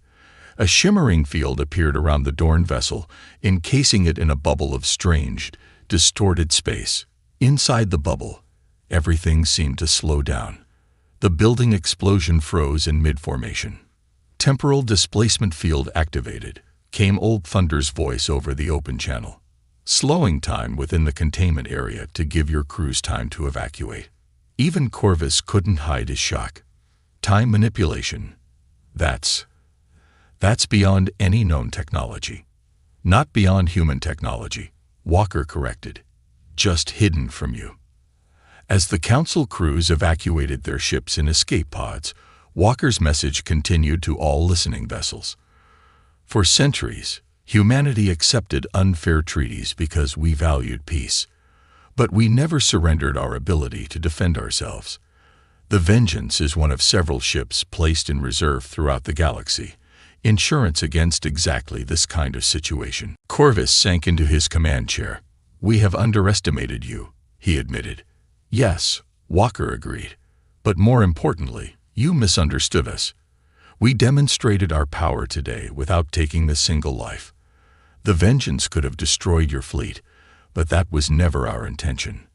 A shimmering field appeared around the Dorn vessel, encasing it in a bubble of strange, distorted space. Inside the bubble, everything seemed to slow down. The building explosion froze in mid-formation. "Temporal displacement field activated," came Old Thunder's voice over the open channel. "Slowing time within the containment area to give your crews time to evacuate." Even Corvus couldn't hide his shock. Time manipulation. That's beyond any known technology. Not beyond human technology, Walker corrected. Just hidden from you. As the Council crews evacuated their ships in escape pods, Walker's message continued to all listening vessels. For centuries, humanity accepted unfair treaties because we valued peace. But we never surrendered our ability to defend ourselves. The Vengeance is one of several ships placed in reserve throughout the galaxy, insurance against exactly this kind of situation. Corvus sank into his command chair. "We have underestimated you," he admitted. "Yes," Walker agreed. "But more importantly, you misunderstood us. We demonstrated our power today without taking a single life. The Vengeance could have destroyed your fleet, but that was never our intention."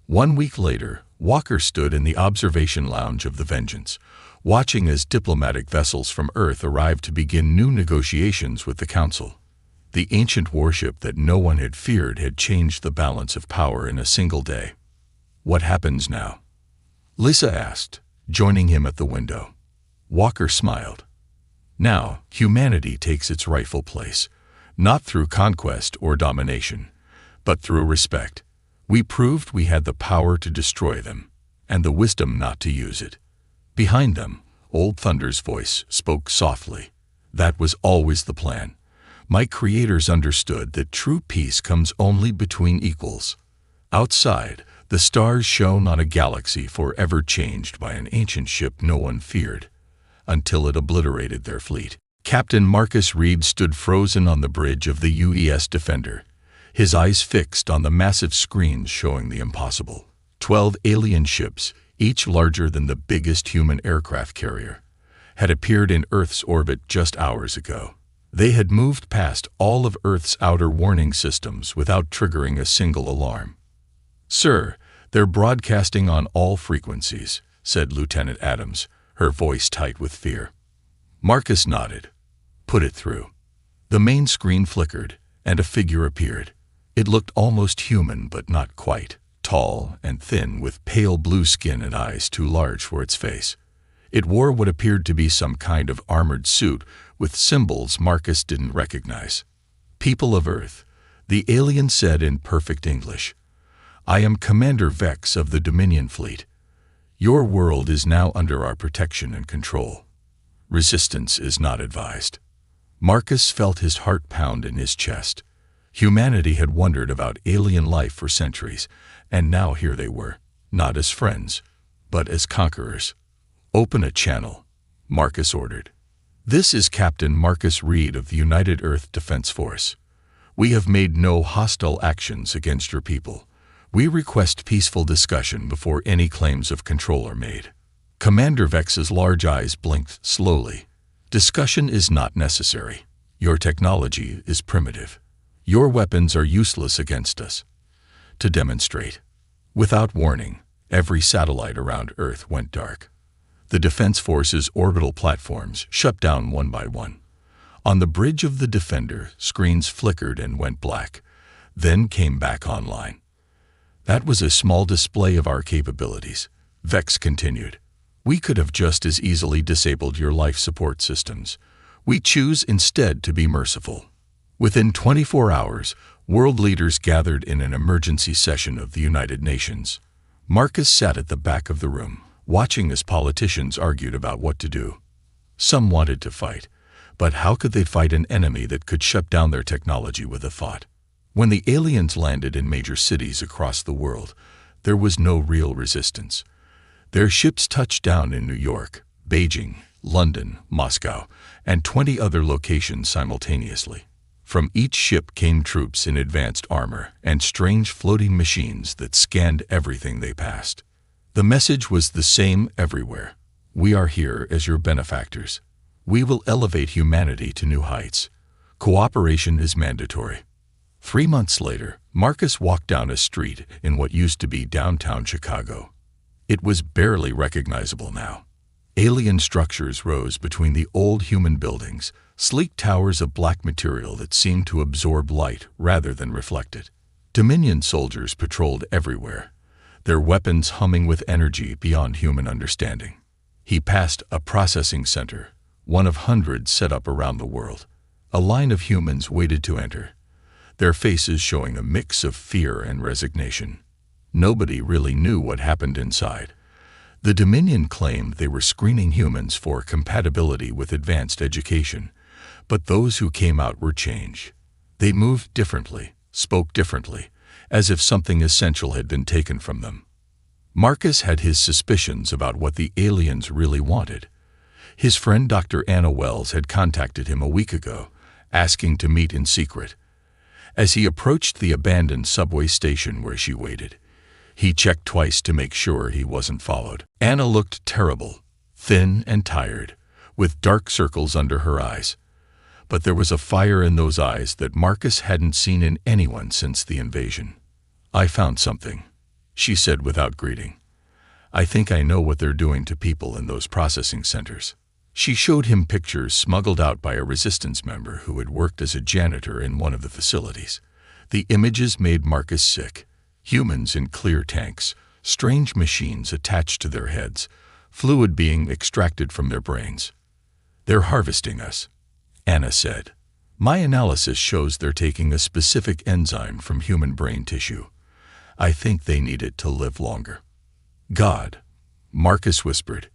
1 week later, Walker stood in the observation lounge of the Vengeance, watching as diplomatic vessels from Earth arrived to begin new negotiations with the Council. The ancient warship that no one had feared had changed the balance of power in a single day. "What happens now?" Lissa asked, joining him at the window. Walker smiled. "Now, humanity takes its rightful place, not through conquest or domination, but through respect. We proved we had the power to destroy them, and the wisdom not to use it." Behind them, Old Thunder's voice spoke softly. That was always the plan. My creators understood that true peace comes only between equals. Outside, the stars shone on a galaxy forever changed by an ancient ship no one feared, until it obliterated their fleet. Captain Marcus Reed stood frozen on the bridge of the UES Defender, his eyes fixed on the massive screens showing the impossible. 12 alien ships, each larger than the biggest human aircraft carrier, had appeared in Earth's orbit just hours ago. They had moved past all of Earth's outer warning systems without triggering a single alarm. "Sir, they're broadcasting on all frequencies," said Lieutenant Adams, her voice tight with fear. Marcus nodded. "Put it through." The main screen flickered, and a figure appeared. It looked almost human, but not quite. Tall and thin, with pale blue skin and eyes too large for its face. It wore what appeared to be some kind of armored suit with symbols Marcus didn't recognize. "People of Earth," the alien said in perfect English, "I am Commander Vex of the Dominion Fleet. Your world is now under our protection and control. Resistance is not advised." Marcus felt his heart pound in his chest. Humanity had wondered about alien life for centuries, and now here they were, not as friends, but as conquerors. "Open a channel," Marcus ordered. "This is Captain Marcus Reed of the United Earth Defense Force. We have made no hostile actions against your people. We request peaceful discussion before any claims of control are made." Commander Vex's large eyes blinked slowly. "Discussion is not necessary. Your technology is primitive. Your weapons are useless against us." To demonstrate. Without warning, every satellite around Earth went dark. The Defense Force's orbital platforms shut down one by one. On the bridge of the Defender, screens flickered and went black, then came back online. "That was a small display of our capabilities," Vex continued. "We could have just as easily disabled your life support systems. We choose instead to be merciful." Within 24 hours, world leaders gathered in an emergency session of the United Nations. Marcus sat at the back of the room, watching as politicians argued about what to do. Some wanted to fight, but how could they fight an enemy that could shut down their technology with a thought? When the aliens landed in major cities across the world, there was no real resistance. Their ships touched down in New York, Beijing, London, Moscow, and 20 other locations simultaneously. From each ship came troops in advanced armor and strange floating machines that scanned everything they passed. The message was the same everywhere. "We are here as your benefactors. We will elevate humanity to new heights. Cooperation is mandatory." 3 months later, Marcus walked down a street in what used to be downtown Chicago. It was barely recognizable now. Alien structures rose between the old human buildings, sleek towers of black material that seemed to absorb light rather than reflect it. Dominion soldiers patrolled everywhere, their weapons humming with energy beyond human understanding. He passed a processing center, one of hundreds set up around the world. A line of humans waited to enter, their faces showing a mix of fear and resignation. Nobody really knew what happened inside. The Dominion claimed they were screening humans for compatibility with advanced education, but those who came out were changed. They moved differently, spoke differently, as if something essential had been taken from them. Marcus had his suspicions about what the aliens really wanted. His friend Dr. Anna Wells had contacted him a week ago, asking to meet in secret. As he approached the abandoned subway station where she waited, he checked twice to make sure he wasn't followed. Anna looked terrible, thin and tired, with dark circles under her eyes. But there was a fire in those eyes that Marcus hadn't seen in anyone since the invasion. "I found something," she said without greeting. "I think I know what they're doing to people in those processing centers." She showed him pictures smuggled out by a resistance member who had worked as a janitor in one of the facilities. The images made Marcus sick. Humans in clear tanks, strange machines attached to their heads, fluid being extracted from their brains. "They're harvesting us," Anna said. "My analysis shows they're taking a specific enzyme from human brain tissue. I think they need it to live longer." "God," Marcus whispered.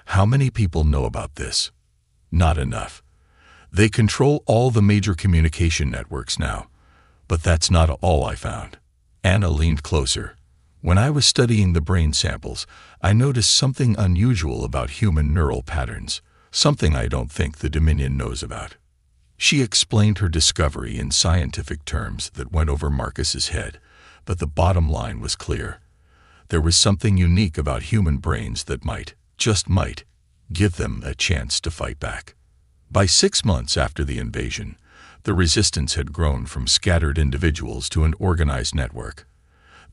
How many people know about this? Not enough. They control all the major communication networks now. But that's not all I found. Anna leaned closer. When I was studying the brain samples, I noticed something unusual about human neural patterns, something I don't think the Dominion knows about. She explained her discovery in scientific terms that went over Marcus's head, but the bottom line was clear. There was something unique about human brains that might, just might, give them a chance to fight back. By 6 months after the invasion, the resistance had grown from scattered individuals to an organized network.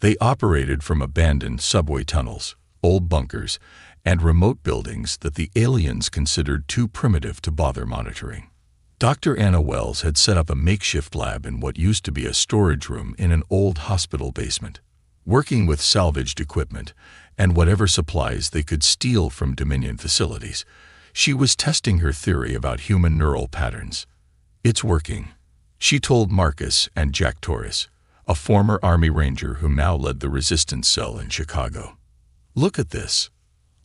They operated from abandoned subway tunnels, old bunkers, and remote buildings that the aliens considered too primitive to bother monitoring. Dr. Anna Wells had set up a makeshift lab in what used to be a storage room in an old hospital basement. Working with salvaged equipment and whatever supplies they could steal from Dominion facilities, she was testing her theory about human neural patterns. "It's working," she told Marcus and Jack Torres, a former Army Ranger who now led the resistance cell in Chicago. "Look at this."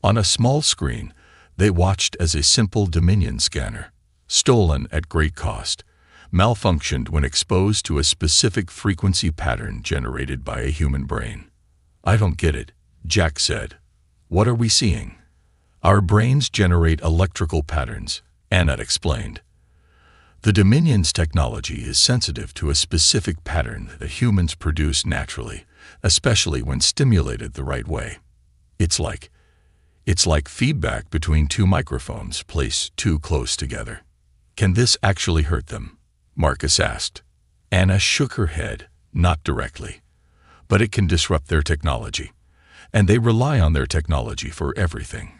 On a small screen, they watched as a simple Dominion scanner, stolen at great cost, malfunctioned when exposed to a specific frequency pattern generated by a human brain. "I don't get it," Jack said. "What are we seeing?" "Our brains generate electrical patterns," Anna explained. "The Dominion's technology is sensitive to a specific pattern that humans produce naturally, especially when stimulated the right way. It's like feedback between two microphones placed too close together." "Can this actually hurt them?" Marcus asked. Anna shook her head, not directly. "But it can disrupt their technology, and they rely on their technology for everything.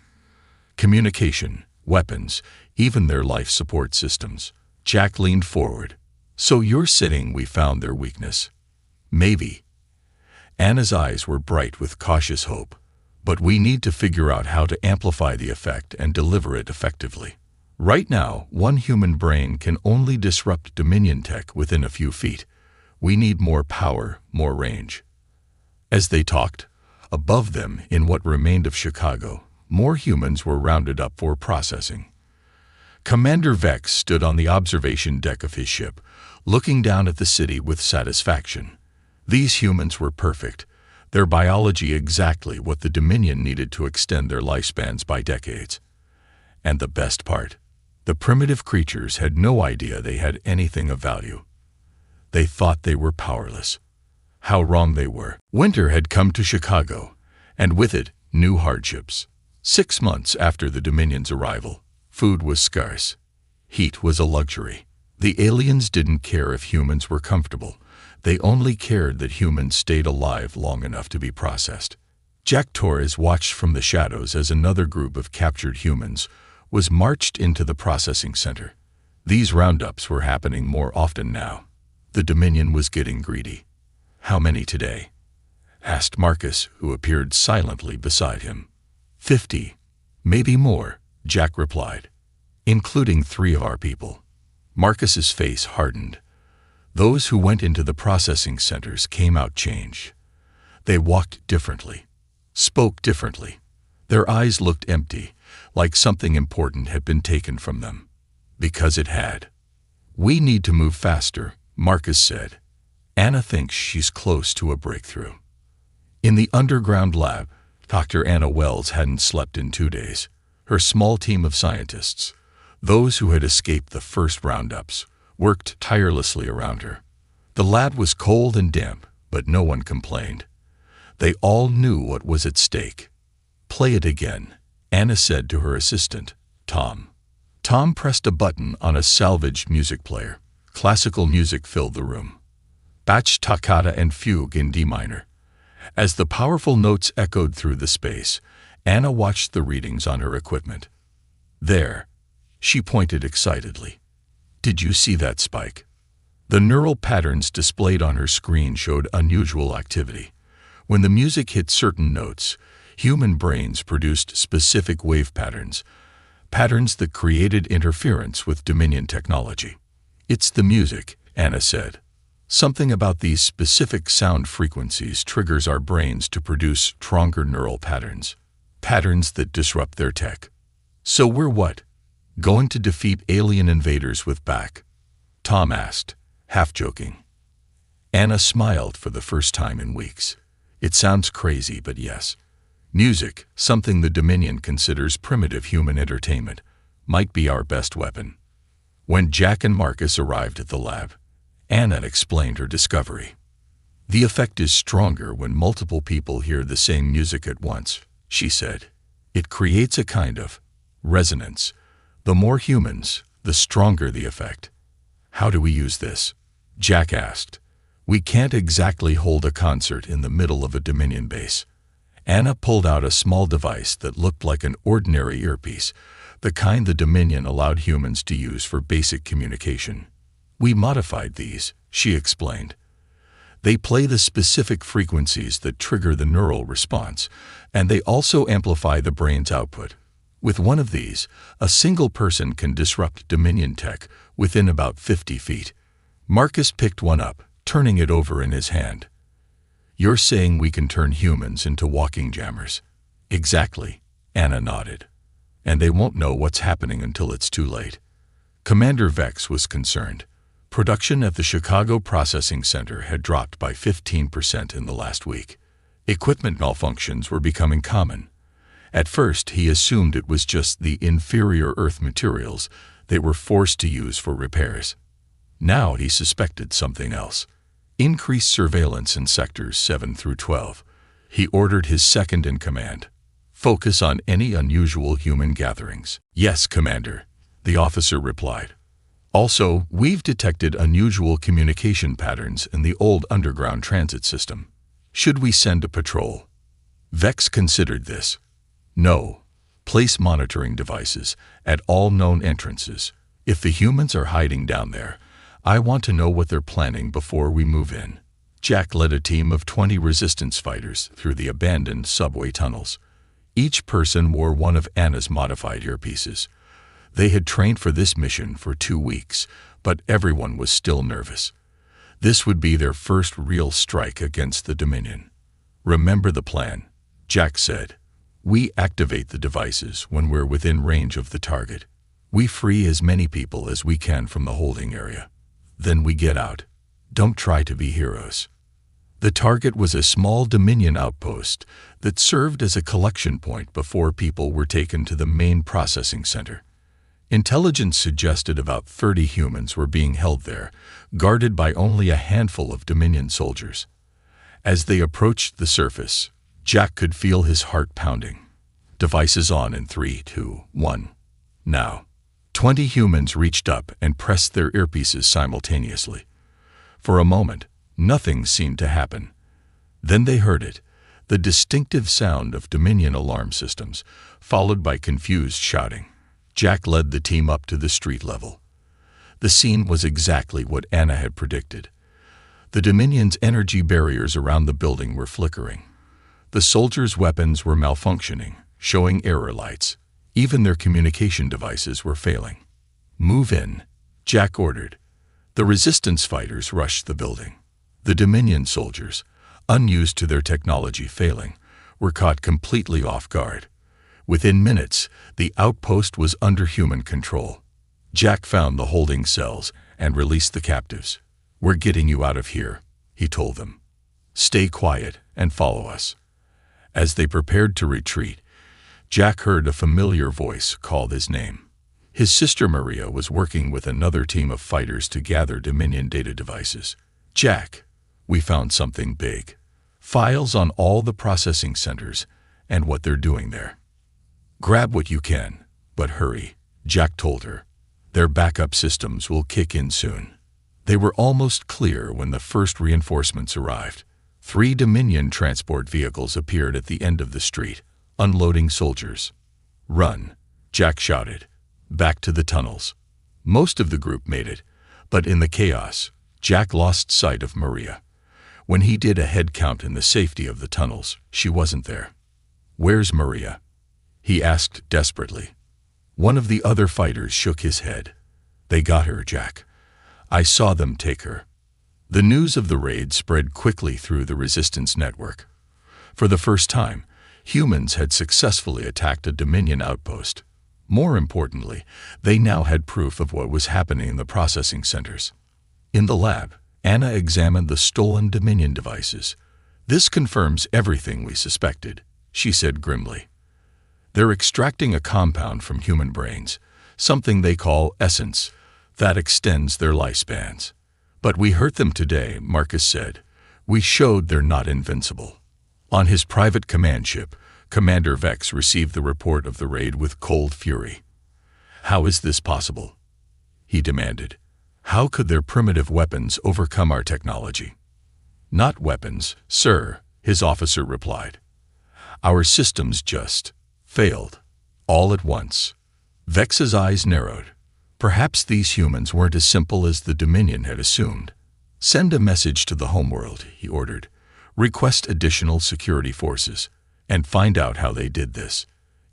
Communication, weapons, even their life support systems." Jack leaned forward. "So you're saying we found their weakness?" "Maybe." Anna's eyes were bright with cautious hope. "But we need to figure out how to amplify the effect and deliver it effectively. Right now, one human brain can only disrupt Dominion tech within a few feet. We need more power, more range." As they talked, above them, in what remained of Chicago, more humans were rounded up for processing. Commander Vex stood on the observation deck of his ship, looking down at the city with satisfaction. These humans were perfect, their biology exactly what the Dominion needed to extend their lifespans by decades. And the best part, the primitive creatures had no idea they had anything of value. They thought they were powerless. How wrong they were. Winter had come to Chicago, and with it, new hardships. 6 months after the Dominion's arrival, food was scarce. Heat was a luxury. The aliens didn't care if humans were comfortable. They only cared that humans stayed alive long enough to be processed. Jack Torres watched from the shadows as another group of captured humans was marched into the processing center. These roundups were happening more often now. The Dominion was getting greedy. "How many today?" asked Marcus, who appeared silently beside him. 50, maybe more," Jack replied, "including 3 of our people." Marcus's face hardened. Those who went into the processing centers came out changed. They walked differently, spoke differently. Their eyes looked empty, like something important had been taken from them. Because it had. "We need to move faster," Marcus said. "Anna thinks she's close to a breakthrough." In the underground lab, Dr. Anna Wells hadn't slept in 2 days. Her small team of scientists, those who had escaped the first roundups, worked tirelessly around her. The lab was cold and damp, but no one complained. They all knew what was at stake. "Play it again," Anna said to her assistant, Tom. Tom pressed a button on a salvaged music player. Classical music filled the room. Bach toccata and fugue in D minor. As the powerful notes echoed through the space, Anna watched the readings on her equipment. "There," she pointed excitedly. "Did you see that spike?" The neural patterns displayed on her screen showed unusual activity. When the music hit certain notes, human brains produced specific wave patterns, patterns that created interference with Dominion technology. "It's the music," Anna said. "Something about these specific sound frequencies triggers our brains to produce stronger neural patterns, patterns that disrupt their tech." So we're what? Going to defeat alien invaders with back? Tom asked, half joking. Anna smiled for the first time in weeks. It sounds crazy, but yes. Music, something the Dominion considers primitive human entertainment, might be our best weapon. When Jack and Marcus arrived at the lab, Anna explained her discovery. The effect is stronger when multiple people hear the same music at once, she said. It creates a kind of resonance. The more humans, the stronger the effect. How do we use this? Jack asked. We can't exactly hold a concert in the middle of a Dominion base. Anna pulled out a small device that looked like an ordinary earpiece, the kind the Dominion allowed humans to use for basic communication. We modified these, she explained. They play the specific frequencies that trigger the neural response, and they also amplify the brain's output. With one of these, a single person can disrupt Dominion tech within about 50 feet. Marcus picked one up, turning it over in his hand. You're saying we can turn humans into walking jammers? Exactly, Anna nodded. And they won't know what's happening until it's too late. Commander Vex was concerned. Production at the Chicago Processing Center had dropped by 15% in the last week. Equipment malfunctions were becoming common. At first, he assumed it was just the inferior Earth materials they were forced to use for repairs. Now he suspected something else. Increased surveillance in sectors 7 through 12. He ordered his second-in-command. Focus on any unusual human gatherings. Yes, Commander, the officer replied. Also, we've detected unusual communication patterns in the old underground transit system. Should we send a patrol? Vex considered this. No. Place monitoring devices at all known entrances. If the humans are hiding down there, I want to know what they're planning before we move in. Jack led a team of 20 resistance fighters through the abandoned subway tunnels. Each person wore one of Anna's modified earpieces. They had trained for this mission for 2 weeks, but everyone was still nervous. This would be their first real strike against the Dominion. Remember the plan, Jack said. We activate the devices when we're within range of the target. We free as many people as we can from the holding area. Then we get out. Don't try to be heroes. The target was a small Dominion outpost that served as a collection point before people were taken to the main processing center. Intelligence suggested about 30 humans were being held there, guarded by only a handful of Dominion soldiers. As they approached the surface, Jack could feel his heart pounding. Devices on in 3, 2, 1. Now. 20 humans reached up and pressed their earpieces simultaneously. For a moment, nothing seemed to happen. Then they heard it, the distinctive sound of Dominion alarm systems, followed by confused shouting. Jack led the team up to the street level. The scene was exactly what Anna had predicted. The Dominion's energy barriers around the building were flickering. The soldiers' weapons were malfunctioning, showing error lights. Even their communication devices were failing. Move in, Jack ordered. The resistance fighters rushed the building. The Dominion soldiers, unused to their technology failing, were caught completely off guard. Within minutes, the outpost was under human control. Jack found the holding cells and released the captives. We're getting you out of here, he told them. Stay quiet and follow us. As they prepared to retreat, Jack heard a familiar voice call his name. His sister Maria was working with another team of fighters to gather Dominion data devices. Jack, we found something big. Files on all the processing centers and what they're doing there. Grab what you can, but hurry, Jack told her. Their backup systems will kick in soon. They were almost clear when the first reinforcements arrived. 3 Dominion transport vehicles appeared at the end of the street, unloading soldiers. Run, Jack shouted. Back to the tunnels. Most of the group made it, but in the chaos, Jack lost sight of Maria. When he did a head count in the safety of the tunnels, she wasn't there. Where's Maria? He asked desperately. One of the other fighters shook his head. They got her, Jack. I saw them take her. The news of the raid spread quickly through the resistance network. For the first time, humans had successfully attacked a Dominion outpost. More importantly, they now had proof of what was happening in the processing centers. In the lab, Anna examined the stolen Dominion devices. "This confirms everything we suspected," she said grimly. "They're extracting a compound from human brains, something they call essence, that extends their lifespans. But we hurt them today," Marcus said. "We showed they're not invincible." On his private command ship, Commander Vex received the report of the raid with cold fury. "How is this possible?" he demanded. "How could their primitive weapons overcome our technology?" "Not weapons, sir," his officer replied. "Our systems just failed, all at once." Vex's eyes narrowed. Perhaps these humans weren't as simple as the Dominion had assumed. "Send a message to the homeworld," he ordered. "Request additional security forces, and find out how they did this."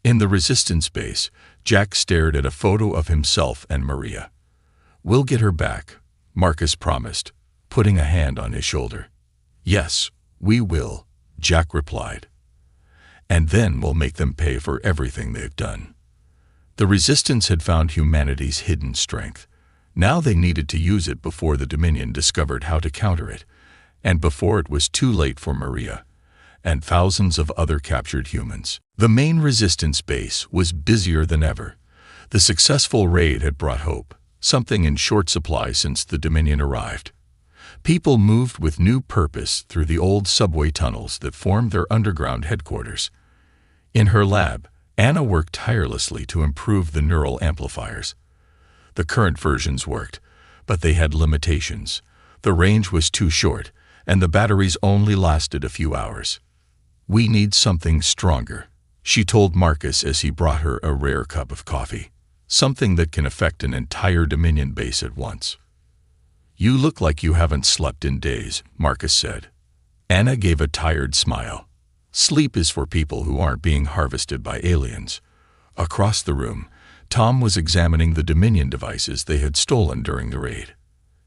In the Resistance base, Jack stared at a photo of himself and Maria. "We'll get her back," Marcus promised, putting a hand on his shoulder. "Yes, we will," Jack replied. "And then we'll make them pay for everything they've done." The Resistance had found humanity's hidden strength. Now they needed to use it before the Dominion discovered how to counter it, and before it was too late for Maria and thousands of other captured humans. The main Resistance base was busier than ever. The successful raid had brought hope, something in short supply since the Dominion arrived. People moved with new purpose through the old subway tunnels that formed their underground headquarters. In her lab, Anna worked tirelessly to improve the neural amplifiers. The current versions worked, but they had limitations. The range was too short, and the batteries only lasted a few hours. "We need something stronger," she told Marcus as he brought her a rare cup of coffee. "Something that can affect an entire Dominion base at once." "You look like you haven't slept in days," Marcus said. Anna gave a tired smile. "Sleep is for people who aren't being harvested by aliens." Across the room, Tom was examining the Dominion devices they had stolen during the raid.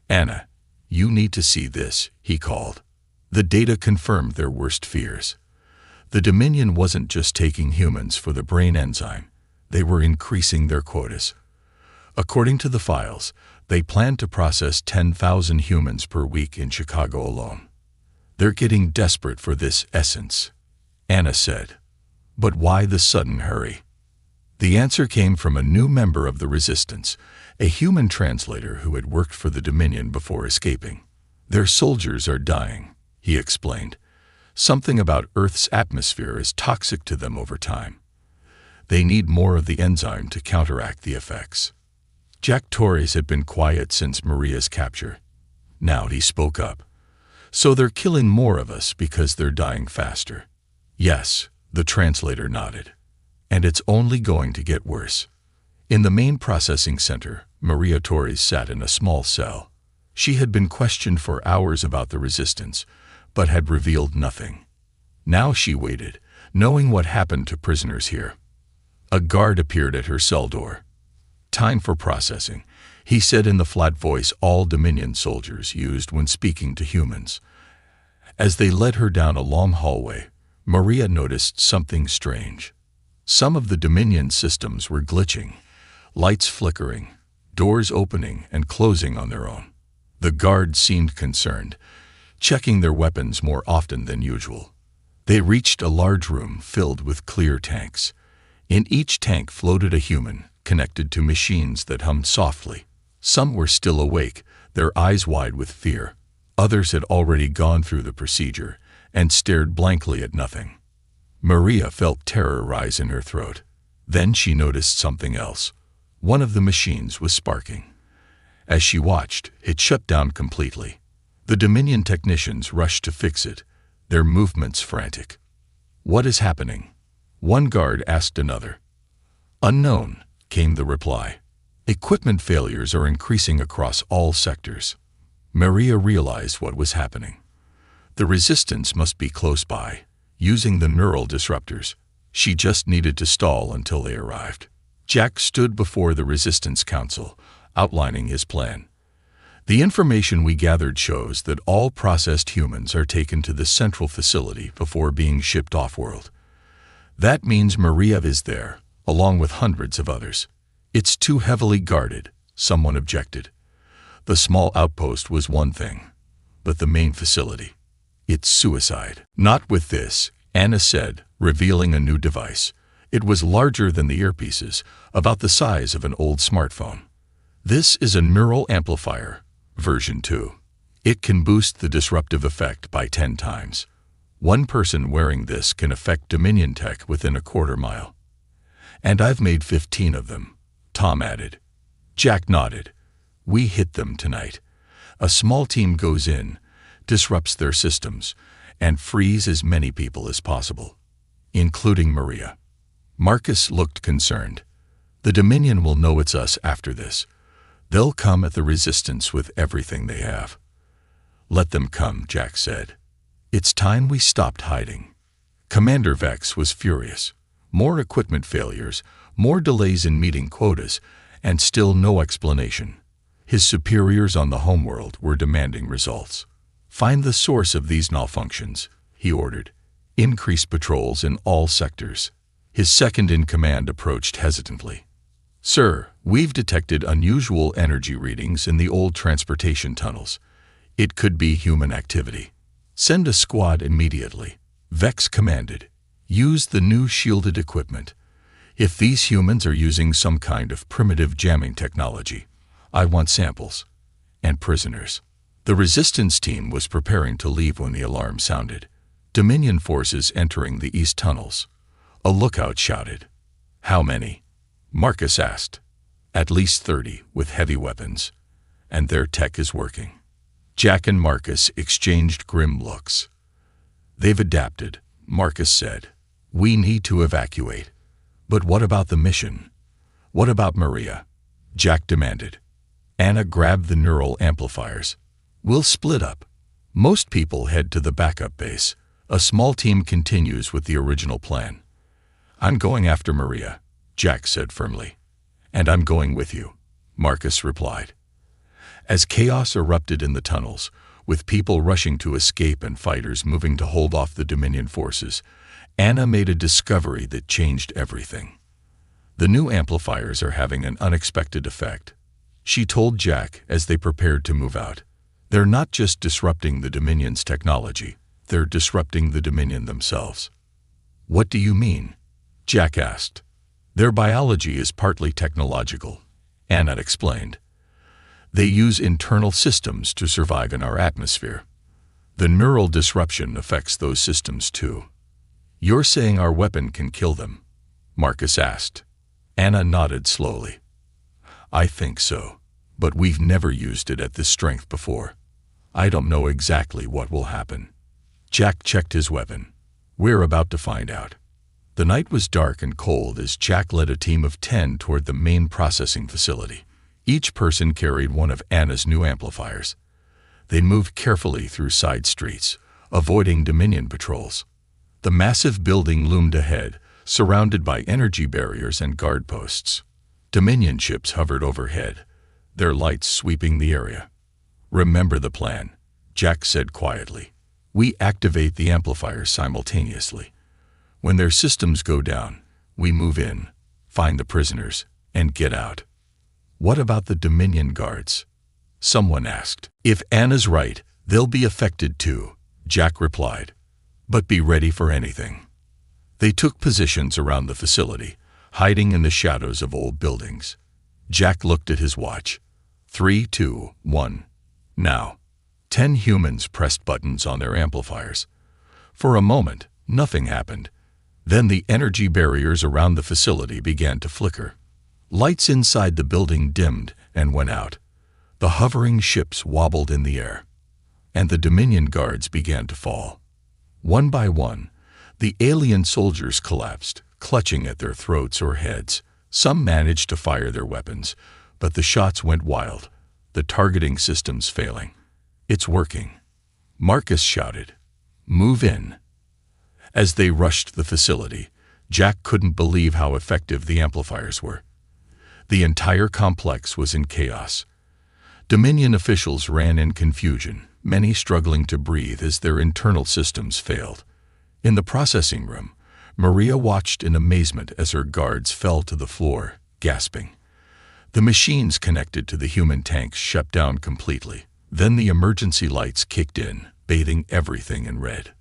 "Anna, you need to see this," he called. The data confirmed their worst fears. The Dominion wasn't just taking humans for the brain enzyme. They were increasing their quotas. According to the files, they planned to process 10,000 humans per week in Chicago alone. "They're getting desperate for this essence," Anna said. "But why the sudden hurry?" The answer came from a new member of the Resistance, a human translator who had worked for the Dominion before escaping. "Their soldiers are dying," he explained. "Something about Earth's atmosphere is toxic to them over time. They need more of the enzyme to counteract the effects." Jack Torres had been quiet since Maria's capture. Now he spoke up. "So they're killing more of us because they're dying faster?" "Yes," the translator nodded. "And it's only going to get worse." In the main processing center, Maria Torres sat in a small cell. She had been questioned for hours about the Resistance, but had revealed nothing. Now she waited, knowing what happened to prisoners here. A guard appeared at her cell door. "Time for processing," he said in the flat voice all Dominion soldiers used when speaking to humans. As they led her down a long hallway, Maria noticed something strange. Some of the Dominion systems were glitching, lights flickering, doors opening and closing on their own. The guards seemed concerned, checking their weapons more often than usual. They reached a large room filled with clear tanks. In each tank floated a human, connected to machines that hummed softly. Some were still awake, their eyes wide with fear. Others had already gone through the procedure and stared blankly at nothing. Maria felt terror rise in her throat. Then she noticed something else. One of the machines was sparking. As she watched, it shut down completely. The Dominion technicians rushed to fix it, their movements frantic. "What is happening?" one guard asked another. "Unknown," came the reply. "Equipment failures are increasing across all sectors." Maria realized what was happening. The Resistance must be close by, using the neural disruptors. She just needed to stall until they arrived. Jack stood before the Resistance Council, outlining his plan. "The information we gathered shows that all processed humans are taken to the central facility before being shipped off-world. That means Maria is there, along with hundreds of others. It's too heavily guarded, someone objected. The small outpost was one thing, but the main facility, it's suicide. Not with this, Anna said, revealing a new device. It was larger than the earpieces, about the size of an old smartphone. This is a neural amplifier, version 2. It can boost the disruptive effect by 10 times. One person wearing this can affect Dominion tech within a quarter mile. And I've made 15 of them, Tom added. Jack nodded. We hit them tonight. A small team goes in, disrupts their systems, and frees as many people as possible, including Maria. Marcus looked concerned. The Dominion will know it's us after this. They'll come at the Resistance with everything they have. Let them come, Jack said. It's time we stopped hiding. Commander Vex was furious. More equipment failures, more delays in meeting quotas, and still no explanation. His superiors on the homeworld were demanding results. Find the source of these malfunctions, he ordered. Increase patrols in all sectors. His second-in-command approached hesitantly. Sir, we've detected unusual energy readings in the old transportation tunnels. It could be human activity. Send a squad immediately. Vex commanded. Use the new shielded equipment. If these humans are using some kind of primitive jamming technology, I want samples. And prisoners. The Resistance team was preparing to leave when the alarm sounded. Dominion forces entering the east tunnels. A lookout shouted. How many? Marcus asked. At least 30, with heavy weapons. And their tech is working. Jack and Marcus exchanged grim looks. They've adapted, Marcus said. We need to evacuate. But what about the mission? What about Maria? Jack demanded. Anna grabbed the neural amplifiers. We'll split up. Most people head to the backup base. A small team continues with the original plan. I'm going after Maria, Jack said firmly. And I'm going with you, Marcus replied. As chaos erupted in the tunnels, with people rushing to escape and fighters moving to hold off the Dominion forces, Anna made a discovery that changed everything. The new amplifiers are having an unexpected effect. She told Jack as they prepared to move out. They're not just disrupting the Dominion's technology, they're disrupting the Dominion themselves. What do you mean? Jack asked. Their biology is partly technological, Anna explained. They use internal systems to survive in our atmosphere. The neural disruption affects those systems too. You're saying our weapon can kill them? Marcus asked. Anna nodded slowly. I think so, but we've never used it at this strength before. I don't know exactly what will happen. Jack checked his weapon. We're about to find out. The night was dark and cold as Jack led a team of 10 toward the main processing facility. Each person carried one of Anna's new amplifiers. They moved carefully through side streets, avoiding Dominion patrols. The massive building loomed ahead, surrounded by energy barriers and guard posts. Dominion ships hovered overhead, their lights sweeping the area. Remember the plan, Jack said quietly. We activate the amplifiers simultaneously. When their systems go down, we move in, find the prisoners, and get out. What about the Dominion guards? Someone asked. If Anna's right, they'll be affected too, Jack replied. But be ready for anything. They took positions around the facility, hiding in the shadows of old buildings. Jack looked at his watch. 3, 2, 1. Now. 10 humans pressed buttons on their amplifiers. For a moment, nothing happened. Then the energy barriers around the facility began to flicker. Lights inside the building dimmed and went out. The hovering ships wobbled in the air. And the Dominion guards began to fall. One by one, the alien soldiers collapsed, clutching at their throats or heads. Some managed to fire their weapons, but the shots went wild, the targeting systems failing. It's working. Marcus shouted. Move in. As they rushed the facility, Jack couldn't believe how effective the amplifiers were. The entire complex was in chaos. Dominion officials ran in confusion, many struggling to breathe as their internal systems failed. In the processing room, Maria watched in amazement as her guards fell to the floor, gasping. The machines connected to the human tanks shut down completely. Then the emergency lights kicked in, bathing everything in red.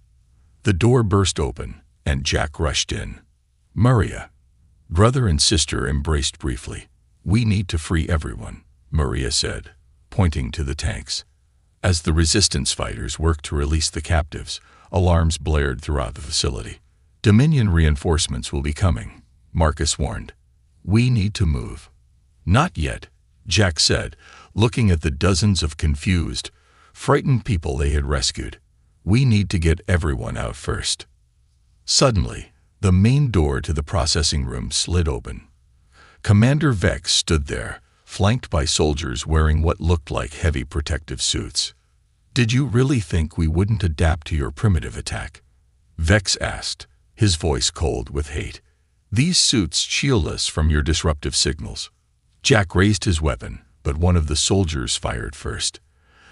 The door burst open, and Jack rushed in. Maria. Brother and sister embraced briefly. "We need to free everyone," Maria said, pointing to the tanks. As the resistance fighters worked to release the captives, alarms blared throughout the facility. "Dominion reinforcements will be coming," Marcus warned. "We need to move." "Not yet," Jack said, looking at the dozens of confused, frightened people they had rescued. "We need to get everyone out first." Suddenly, the main door to the processing room slid open. Commander Vex stood there, flanked by soldiers wearing what looked like heavy protective suits. "Did you really think we wouldn't adapt to your primitive attack?" Vex asked, his voice cold with hate. "These suits shield us from your disruptive signals." Jack raised his weapon, but one of the soldiers fired first.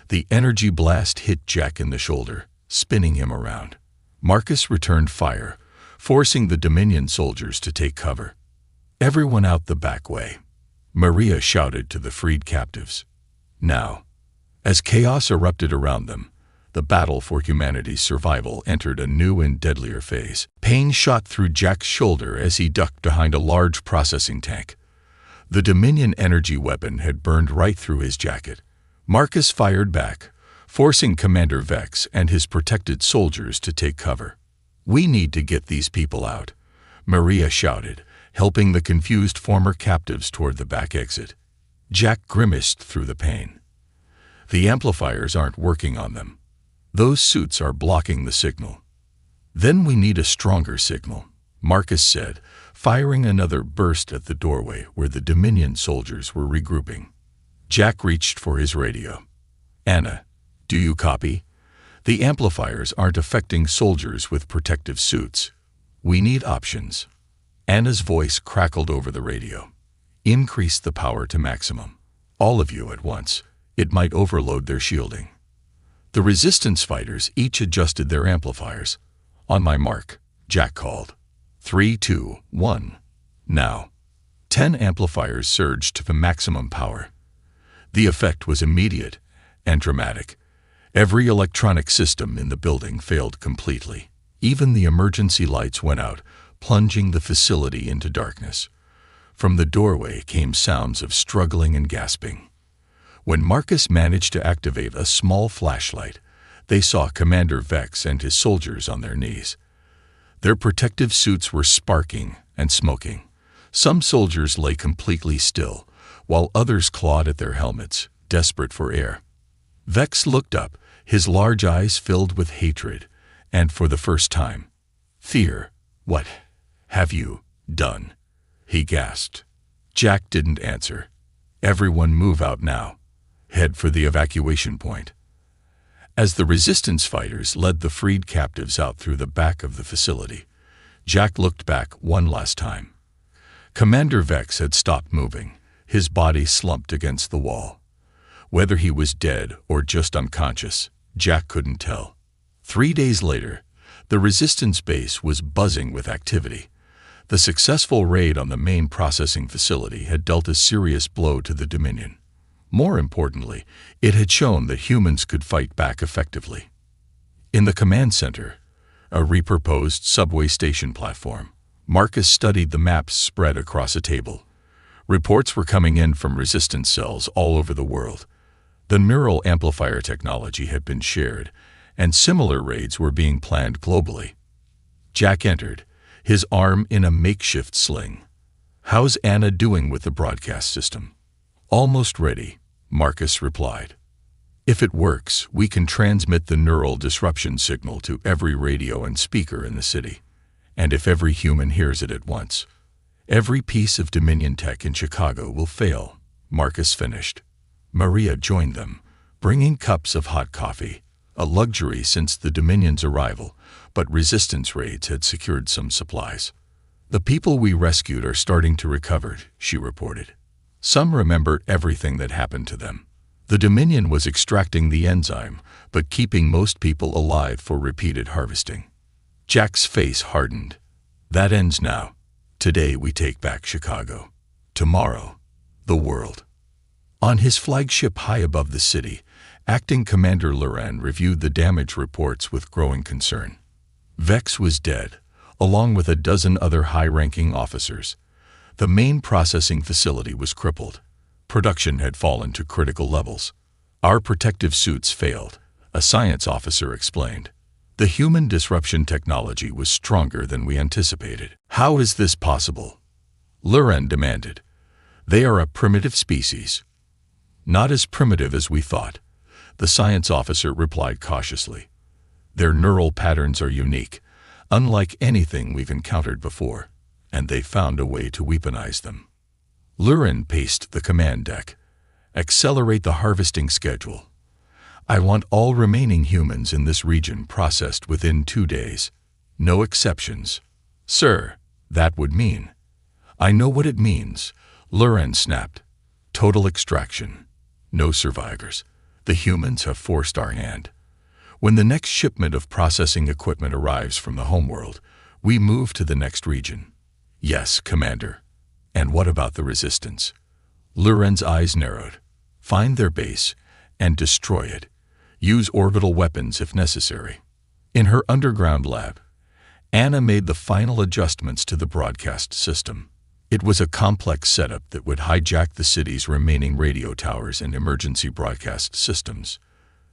The energy blast hit Jack in the shoulder, spinning him around. Marcus returned fire, forcing the Dominion soldiers to take cover. "Everyone out the back way," Maria shouted to the freed captives. Now, as chaos erupted around them, the battle for humanity's survival entered a new and deadlier phase. Pain shot through Jack's shoulder as he ducked behind a large processing tank. The Dominion energy weapon had burned right through his jacket. Marcus fired back, forcing Commander Vex and his protected soldiers to take cover. "We need to get these people out," Maria shouted, helping the confused former captives toward the back exit. Jack grimaced through the pain. "The amplifiers aren't working on them. Those suits are blocking the signal." "Then we need a stronger signal," Marcus said, firing another burst at the doorway where the Dominion soldiers were regrouping. Jack reached for his radio. "Anna, do you copy? The amplifiers aren't affecting soldiers with protective suits. We need options." Anna's voice crackled over the radio. "Increase the power to maximum. All of you at once. It might overload their shielding." The resistance fighters each adjusted their amplifiers. "On my mark," Jack called. 3, 2, 1. Now. 10 amplifiers surged to the maximum power. The effect was immediate and dramatic. Every electronic system in the building failed completely. Even the emergency lights went out, plunging the facility into darkness. From the doorway came sounds of struggling and gasping. When Marcus managed to activate a small flashlight, they saw Commander Vex and his soldiers on their knees. Their protective suits were sparking and smoking. Some soldiers lay completely still, while others clawed at their helmets, desperate for air. Vex looked up, his large eyes filled with hatred, and for the first time, fear. "What have you done?" he gasped. Jack didn't answer. "Everyone move out now. Head for the evacuation point." As the resistance fighters led the freed captives out through the back of the facility, Jack looked back one last time. Commander Vex had stopped moving, his body slumped against the wall. Whether he was dead or just unconscious, Jack couldn't tell. 3 days later, the resistance base was buzzing with activity. The successful raid on the main processing facility had dealt a serious blow to the Dominion. More importantly, it had shown that humans could fight back effectively. In the command center, a repurposed subway station platform, Marcus studied the maps spread across a table. Reports were coming in from resistance cells all over the world. The neural amplifier technology had been shared, and similar raids were being planned globally. Jack entered, his arm in a makeshift sling. "How's Anna doing with the broadcast system?" "Almost ready," Marcus replied. "If it works, we can transmit the neural disruption signal to every radio and speaker in the city. And if every human hears it at once, every piece of Dominion tech in Chicago will fail," Marcus finished. Maria joined them, bringing cups of hot coffee, a luxury since the Dominion's arrival, but resistance raids had secured some supplies. "The people we rescued are starting to recover," she reported. Some remembered everything that happened to them. The Dominion was extracting the enzyme, but keeping most people alive for repeated harvesting. Jack's face hardened. That ends now. Today we take back Chicago. Tomorrow, the world. On his flagship high above the city, Acting Commander Loren reviewed the damage reports with growing concern. Vex was dead, along with a dozen other high-ranking officers. The main processing facility was crippled. Production had fallen to critical levels. Our protective suits failed, a science officer explained. The human disruption technology was stronger than we anticipated. How is this possible? Loren demanded. They are a primitive species. Not as primitive as we thought, the science officer replied cautiously. Their neural patterns are unique, unlike anything we've encountered before, and they found a way to weaponize them. Loren paced the command deck. Accelerate the harvesting schedule. I want all remaining humans in this region processed within 2 days. No exceptions. Sir, that would mean. I know what it means, Loren snapped. Total extraction. No survivors. The humans have forced our hand. When the next shipment of processing equipment arrives from the homeworld, we move to the next region. Yes, Commander. And what about the resistance? Loren's eyes narrowed. Find their base and destroy it. Use orbital weapons if necessary. In her underground lab, Anna made the final adjustments to the broadcast system. It was a complex setup that would hijack the city's remaining radio towers and emergency broadcast systems.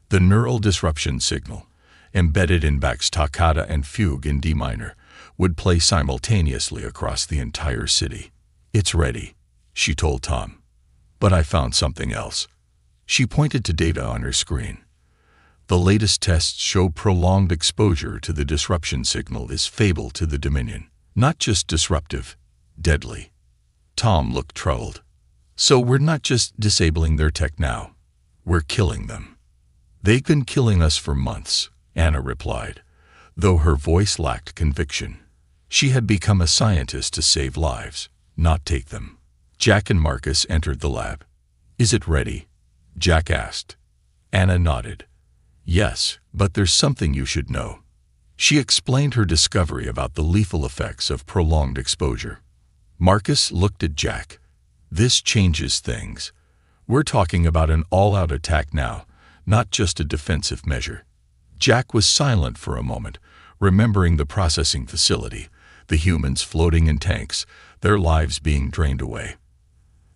The neural disruption signal, embedded in Bach's toccata and fugue in D minor, would play simultaneously across the entire city. It's ready, she told Tom. But I found something else. She pointed to data on her screen. The latest tests show prolonged exposure to the disruption signal is fatal to the Dominion. Not just disruptive, deadly. Tom looked troubled. So we're not just disabling their tech now. We're killing them. They've been killing us for months, Anna replied, though her voice lacked conviction. She had become a scientist to save lives, not take them. Jack and Marcus entered the lab. Is it ready? Jack asked. Anna nodded. Yes, but there's something you should know. She explained her discovery about the lethal effects of prolonged exposure. Marcus looked at Jack. This changes things. We're talking about an all-out attack now, not just a defensive measure. Jack was silent for a moment, remembering the processing facility, the humans floating in tanks, their lives being drained away.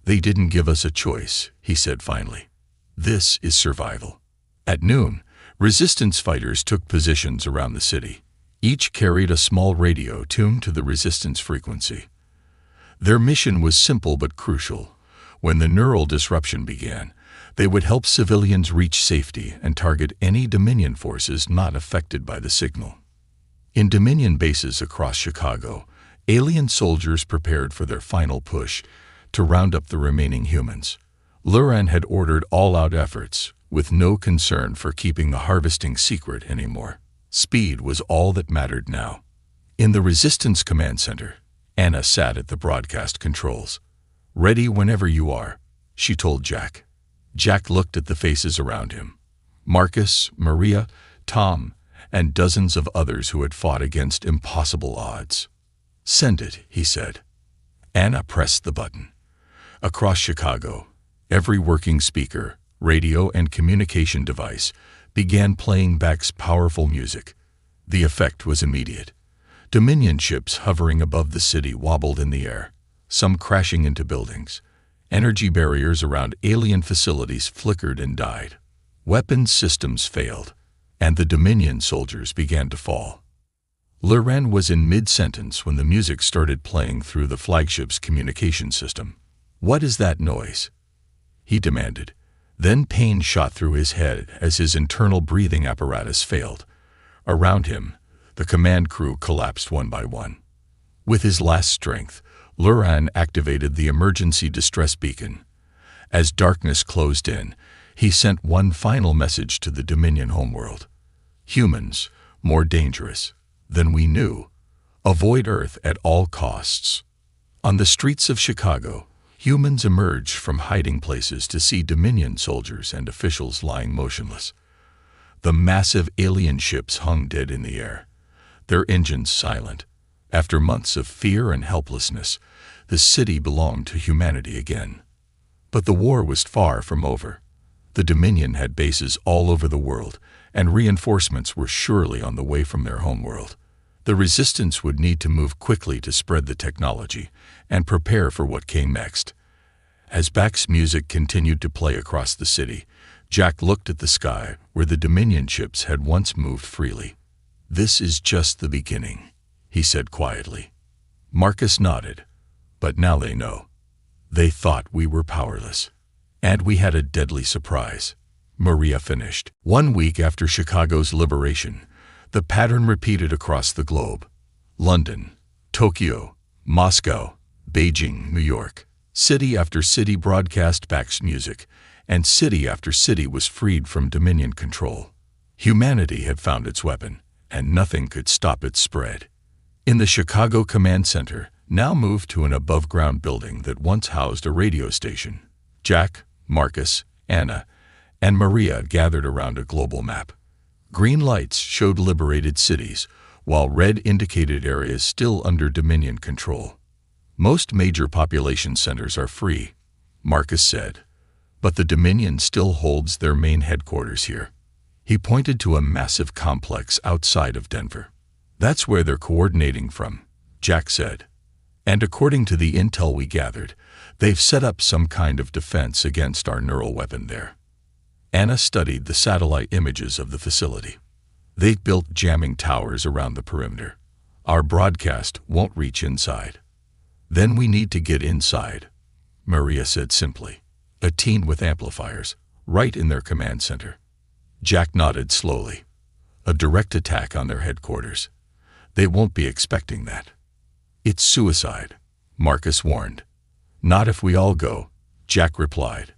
They didn't give us a choice, he said finally. This is survival. At noon, resistance fighters took positions around the city. Each carried a small radio tuned to the resistance frequency. Their mission was simple but crucial. When the neural disruption began, they would help civilians reach safety and target any Dominion forces not affected by the signal. In Dominion bases across Chicago, alien soldiers prepared for their final push to round up the remaining humans. Loren had ordered all-out efforts, with no concern for keeping the harvesting secret anymore. Speed was all that mattered now. In the Resistance Command Center, Anna sat at the broadcast controls. Ready whenever you are, she told Jack. Jack looked at the faces around him. Marcus, Maria, Tom, and dozens of others who had fought against impossible odds. Send it, he said. Anna pressed the button. Across Chicago, every working speaker, radio, and communication device began playing Bach's powerful music. The effect was immediate. Dominion ships hovering above the city wobbled in the air, some crashing into buildings. Energy barriers around alien facilities flickered and died. Weapons systems failed, and the Dominion soldiers began to fall. Loren was in mid-sentence when the music started playing through the flagship's communication system. What is that noise? He demanded. Then pain shot through his head as his internal breathing apparatus failed. Around him, the command crew collapsed one by one. With his last strength, Loren activated the emergency distress beacon. As darkness closed in, he sent one final message to the Dominion homeworld. Humans, more dangerous than we knew. Avoid Earth at all costs. On the streets of Chicago, humans emerged from hiding places to see Dominion soldiers and officials lying motionless. The massive alien ships hung dead in the air, their engines silent. After months of fear and helplessness, the city belonged to humanity again. But the war was far from over. The Dominion had bases all over the world, and reinforcements were surely on the way from their homeworld. The Resistance would need to move quickly to spread the technology and prepare for what came next. As Bach's music continued to play across the city, Jack looked at the sky where the Dominion ships had once moved freely. "This is just the beginning," he said quietly. Marcus nodded. "But now they know. They thought we were powerless. And we had a deadly surprise," Maria finished. 1 week after Chicago's liberation, the pattern repeated across the globe. London, Tokyo, Moscow, Beijing, New York. City after city broadcast Bach's music, and city after city was freed from Dominion control. Humanity had found its weapon, and nothing could stop its spread. In the Chicago Command Center, now moved to an above-ground building that once housed a radio station, Jack, Marcus, Anna, and Maria gathered around a global map. Green lights showed liberated cities, while red indicated areas still under Dominion control. "Most major population centers are free," Marcus said, "but the Dominion still holds their main headquarters here." He pointed to a massive complex outside of Denver. "That's where they're coordinating from," Jack said. "And according to the intel we gathered, they've set up some kind of defense against our neural weapon there." Anna studied the satellite images of the facility. "They've built jamming towers around the perimeter. Our broadcast won't reach inside." "Then we need to get inside," Maria said simply. "A team with amplifiers, right in their command center." Jack nodded slowly. "A direct attack on their headquarters. They won't be expecting that." "It's suicide," Marcus warned. "Not if we all go," Jack replied.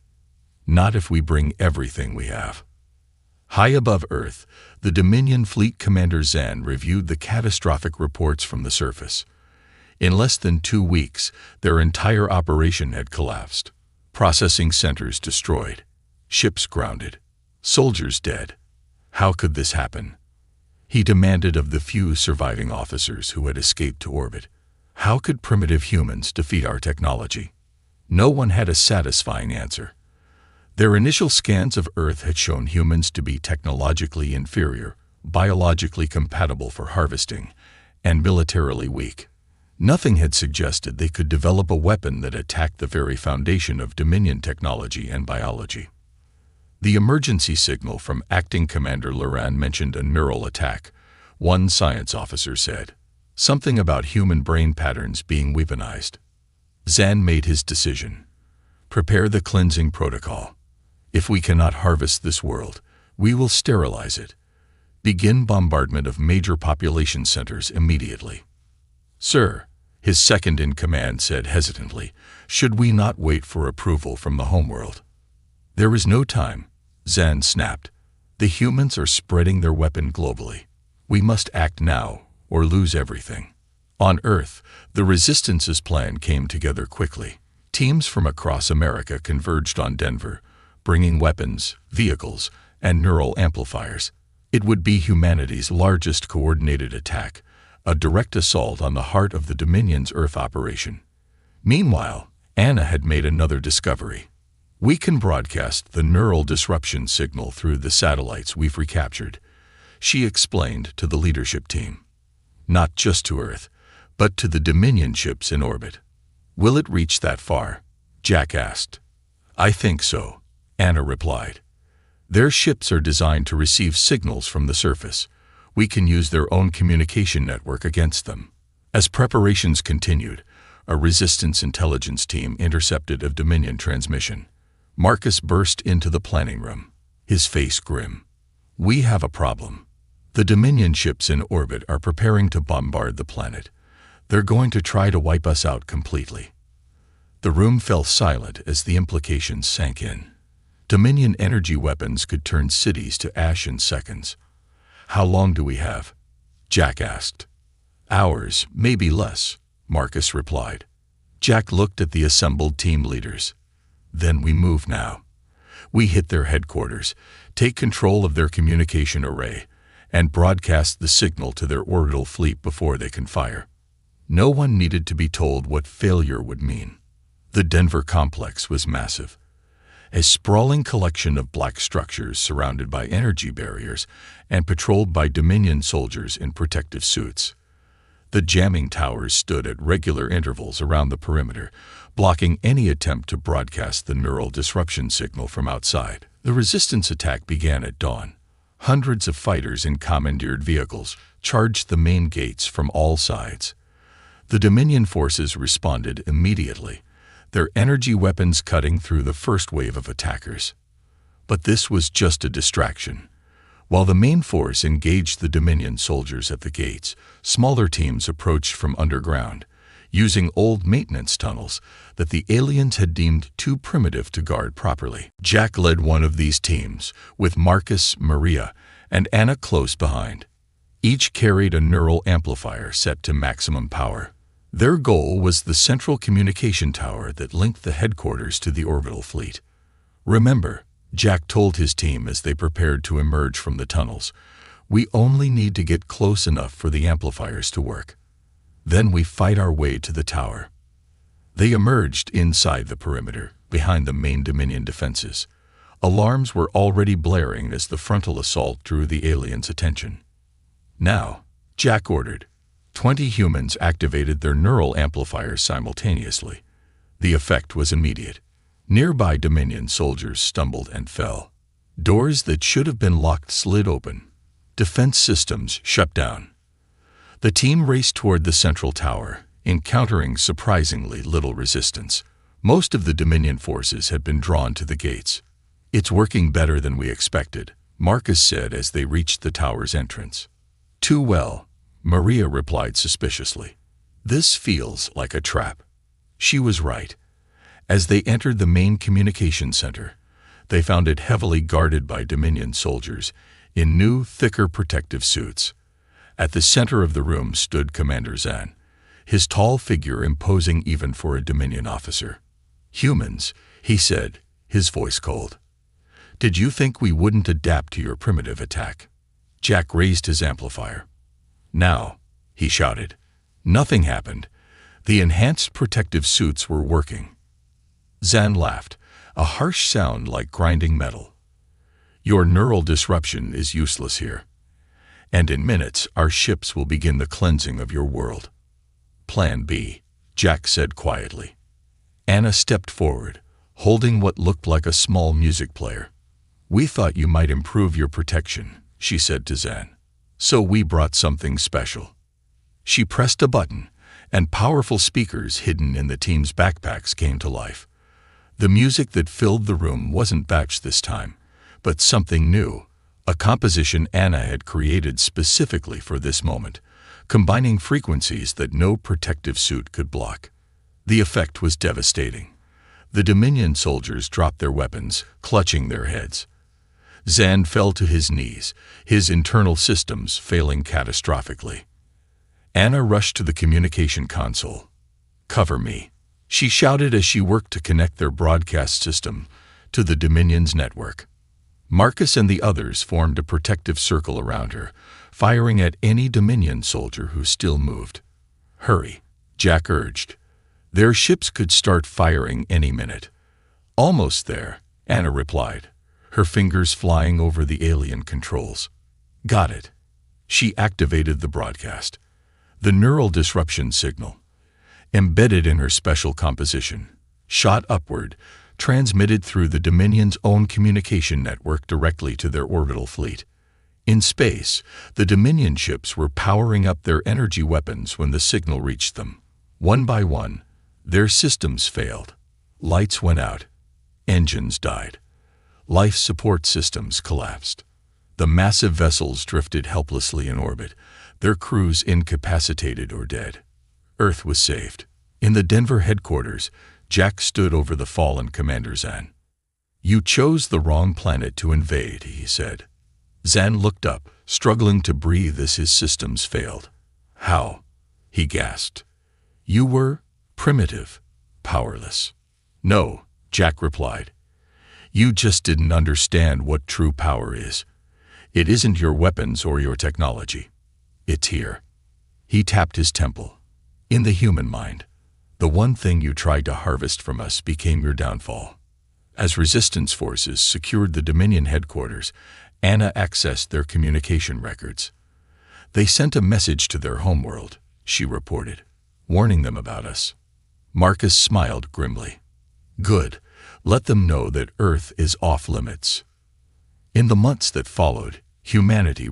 "Not if we bring everything we have." High above Earth, the Dominion Fleet Commander Zan reviewed the catastrophic reports from the surface. In less than 2 weeks, their entire operation had collapsed. Processing centers destroyed, ships grounded, soldiers dead. How could this happen? He demanded of the few surviving officers who had escaped to orbit. How could primitive humans defeat our technology? No one had a satisfying answer. Their initial scans of Earth had shown humans to be technologically inferior, biologically compatible for harvesting, and militarily weak. Nothing had suggested they could develop a weapon that attacked the very foundation of Dominion technology and biology. The emergency signal from Acting Commander Loran mentioned a neural attack, one science officer said. Something about human brain patterns being weaponized. Zan made his decision. "Prepare the cleansing protocol. If we cannot harvest this world, we will sterilize it. Begin bombardment of major population centers immediately." "Sir," his second-in-command said hesitantly, "should we not wait for approval from the homeworld?" "There is no time," Zan snapped. "The humans are spreading their weapon globally. We must act now, or lose everything." On Earth, the Resistance's plan came together quickly. Teams from across America converged on Denver, bringing weapons, vehicles, and neural amplifiers. It would be humanity's largest coordinated attack, a direct assault on the heart of the Dominion's Earth operation. Meanwhile, Anna had made another discovery. "We can broadcast the neural disruption signal through the satellites we've recaptured," she explained to the leadership team. "Not just to Earth, but to the Dominion ships in orbit." "Will it reach that far?" Jack asked. "I think so," Anna replied. "Their ships are designed to receive signals from the surface. We can use their own communication network against them." As preparations continued, a Resistance intelligence team intercepted a Dominion transmission. Marcus burst into the planning room, his face grim. "We have a problem. The Dominion ships in orbit are preparing to bombard the planet. They're going to try to wipe us out completely." The room fell silent as the implications sank in. Dominion energy weapons could turn cities to ash in seconds. "How long do we have?" Jack asked. "Hours, maybe less," Marcus replied. Jack looked at the assembled team leaders. "Then we move now. We hit their headquarters, take control of their communication array, and broadcast the signal to their orbital fleet before they can fire." No one needed to be told what failure would mean. The Denver complex was massive, a sprawling collection of black structures surrounded by energy barriers and patrolled by Dominion soldiers in protective suits. The jamming towers stood at regular intervals around the perimeter, blocking any attempt to broadcast the neural disruption signal from outside. The resistance attack began at dawn. Hundreds of fighters in commandeered vehicles charged the main gates from all sides. The Dominion forces responded immediately, their energy weapons cutting through the first wave of attackers. But this was just a distraction. While the main force engaged the Dominion soldiers at the gates, smaller teams approached from underground, using old maintenance tunnels that the aliens had deemed too primitive to guard properly. Jack led one of these teams, with Marcus, Maria, and Anna close behind. Each carried a neural amplifier set to maximum power. Their goal was the central communication tower that linked the headquarters to the orbital fleet. "Remember," Jack told his team as they prepared to emerge from the tunnels, "we only need to get close enough for the amplifiers to work. Then we fight our way to the tower." They emerged inside the perimeter, behind the main Dominion defenses. Alarms were already blaring as the frontal assault drew the aliens' attention. "Now," Jack ordered. 20 humans activated their neural amplifiers simultaneously. The effect was immediate. Nearby Dominion soldiers stumbled and fell. Doors that should have been locked slid open. Defense systems shut down. The team raced toward the central tower, encountering surprisingly little resistance. Most of the Dominion forces had been drawn to the gates. "It's working better than we expected," Marcus said as they reached the tower's entrance. "Too well," Maria replied suspiciously. "This feels like a trap." She was right. As they entered the main communication center, they found it heavily guarded by Dominion soldiers in new, thicker protective suits. At the center of the room stood Commander Zan, his tall figure imposing even for a Dominion officer. "Humans," he said, his voice cold. "Did you think we wouldn't adapt to your primitive attack?" Jack raised his amplifier. "Now," he shouted. Nothing happened. The enhanced protective suits were working. Zan laughed, a harsh sound like grinding metal. "Your neural disruption is useless here. And in minutes, our ships will begin the cleansing of your world." "Plan B," Jack said quietly. Anna stepped forward, holding what looked like a small music player. "We thought you might improve your protection," she said to Zan. "So we brought something special." She pressed a button, and powerful speakers hidden in the team's backpacks came to life. The music that filled the room wasn't batched this time, but something new, a composition Anna had created specifically for this moment, combining frequencies that no protective suit could block. The effect was devastating. The Dominion soldiers dropped their weapons, clutching their heads. Zan fell to his knees, his internal systems failing catastrophically. Anna rushed to the communication console. "Cover me," she shouted as she worked to connect their broadcast system to the Dominion's network. Marcus and the others formed a protective circle around her, firing at any Dominion soldier who still moved. "Hurry," Jack urged. Their ships could start firing any minute. "Almost there," Anna replied, her fingers flying over the alien controls. "Got it." She activated the broadcast. The neural disruption signal, embedded in her special composition, shot upward, transmitted through the Dominion's own communication network directly to their orbital fleet. In space, the Dominion ships were powering up their energy weapons when the signal reached them. One by one, their systems failed. Lights went out. Engines died. Life support systems collapsed. The massive vessels drifted helplessly in orbit, their crews incapacitated or dead. Earth was saved. In the Denver headquarters, Jack stood over the fallen Commander Zan. "You chose the wrong planet to invade," he said. Zan looked up, struggling to breathe as his systems failed. "How?" he gasped. "You were primitive, powerless." "No," Jack replied. "You just didn't understand what true power is. It isn't your weapons or your technology. It's here." He tapped his temple. In the human mind, the one thing you tried to harvest from us became your downfall. As resistance forces secured the Dominion headquarters, Anna accessed their communication records. They sent a message to their homeworld, she reported, warning them about us. Marcus smiled grimly. Good. Let them know that Earth is off limits. In the months that followed, humanity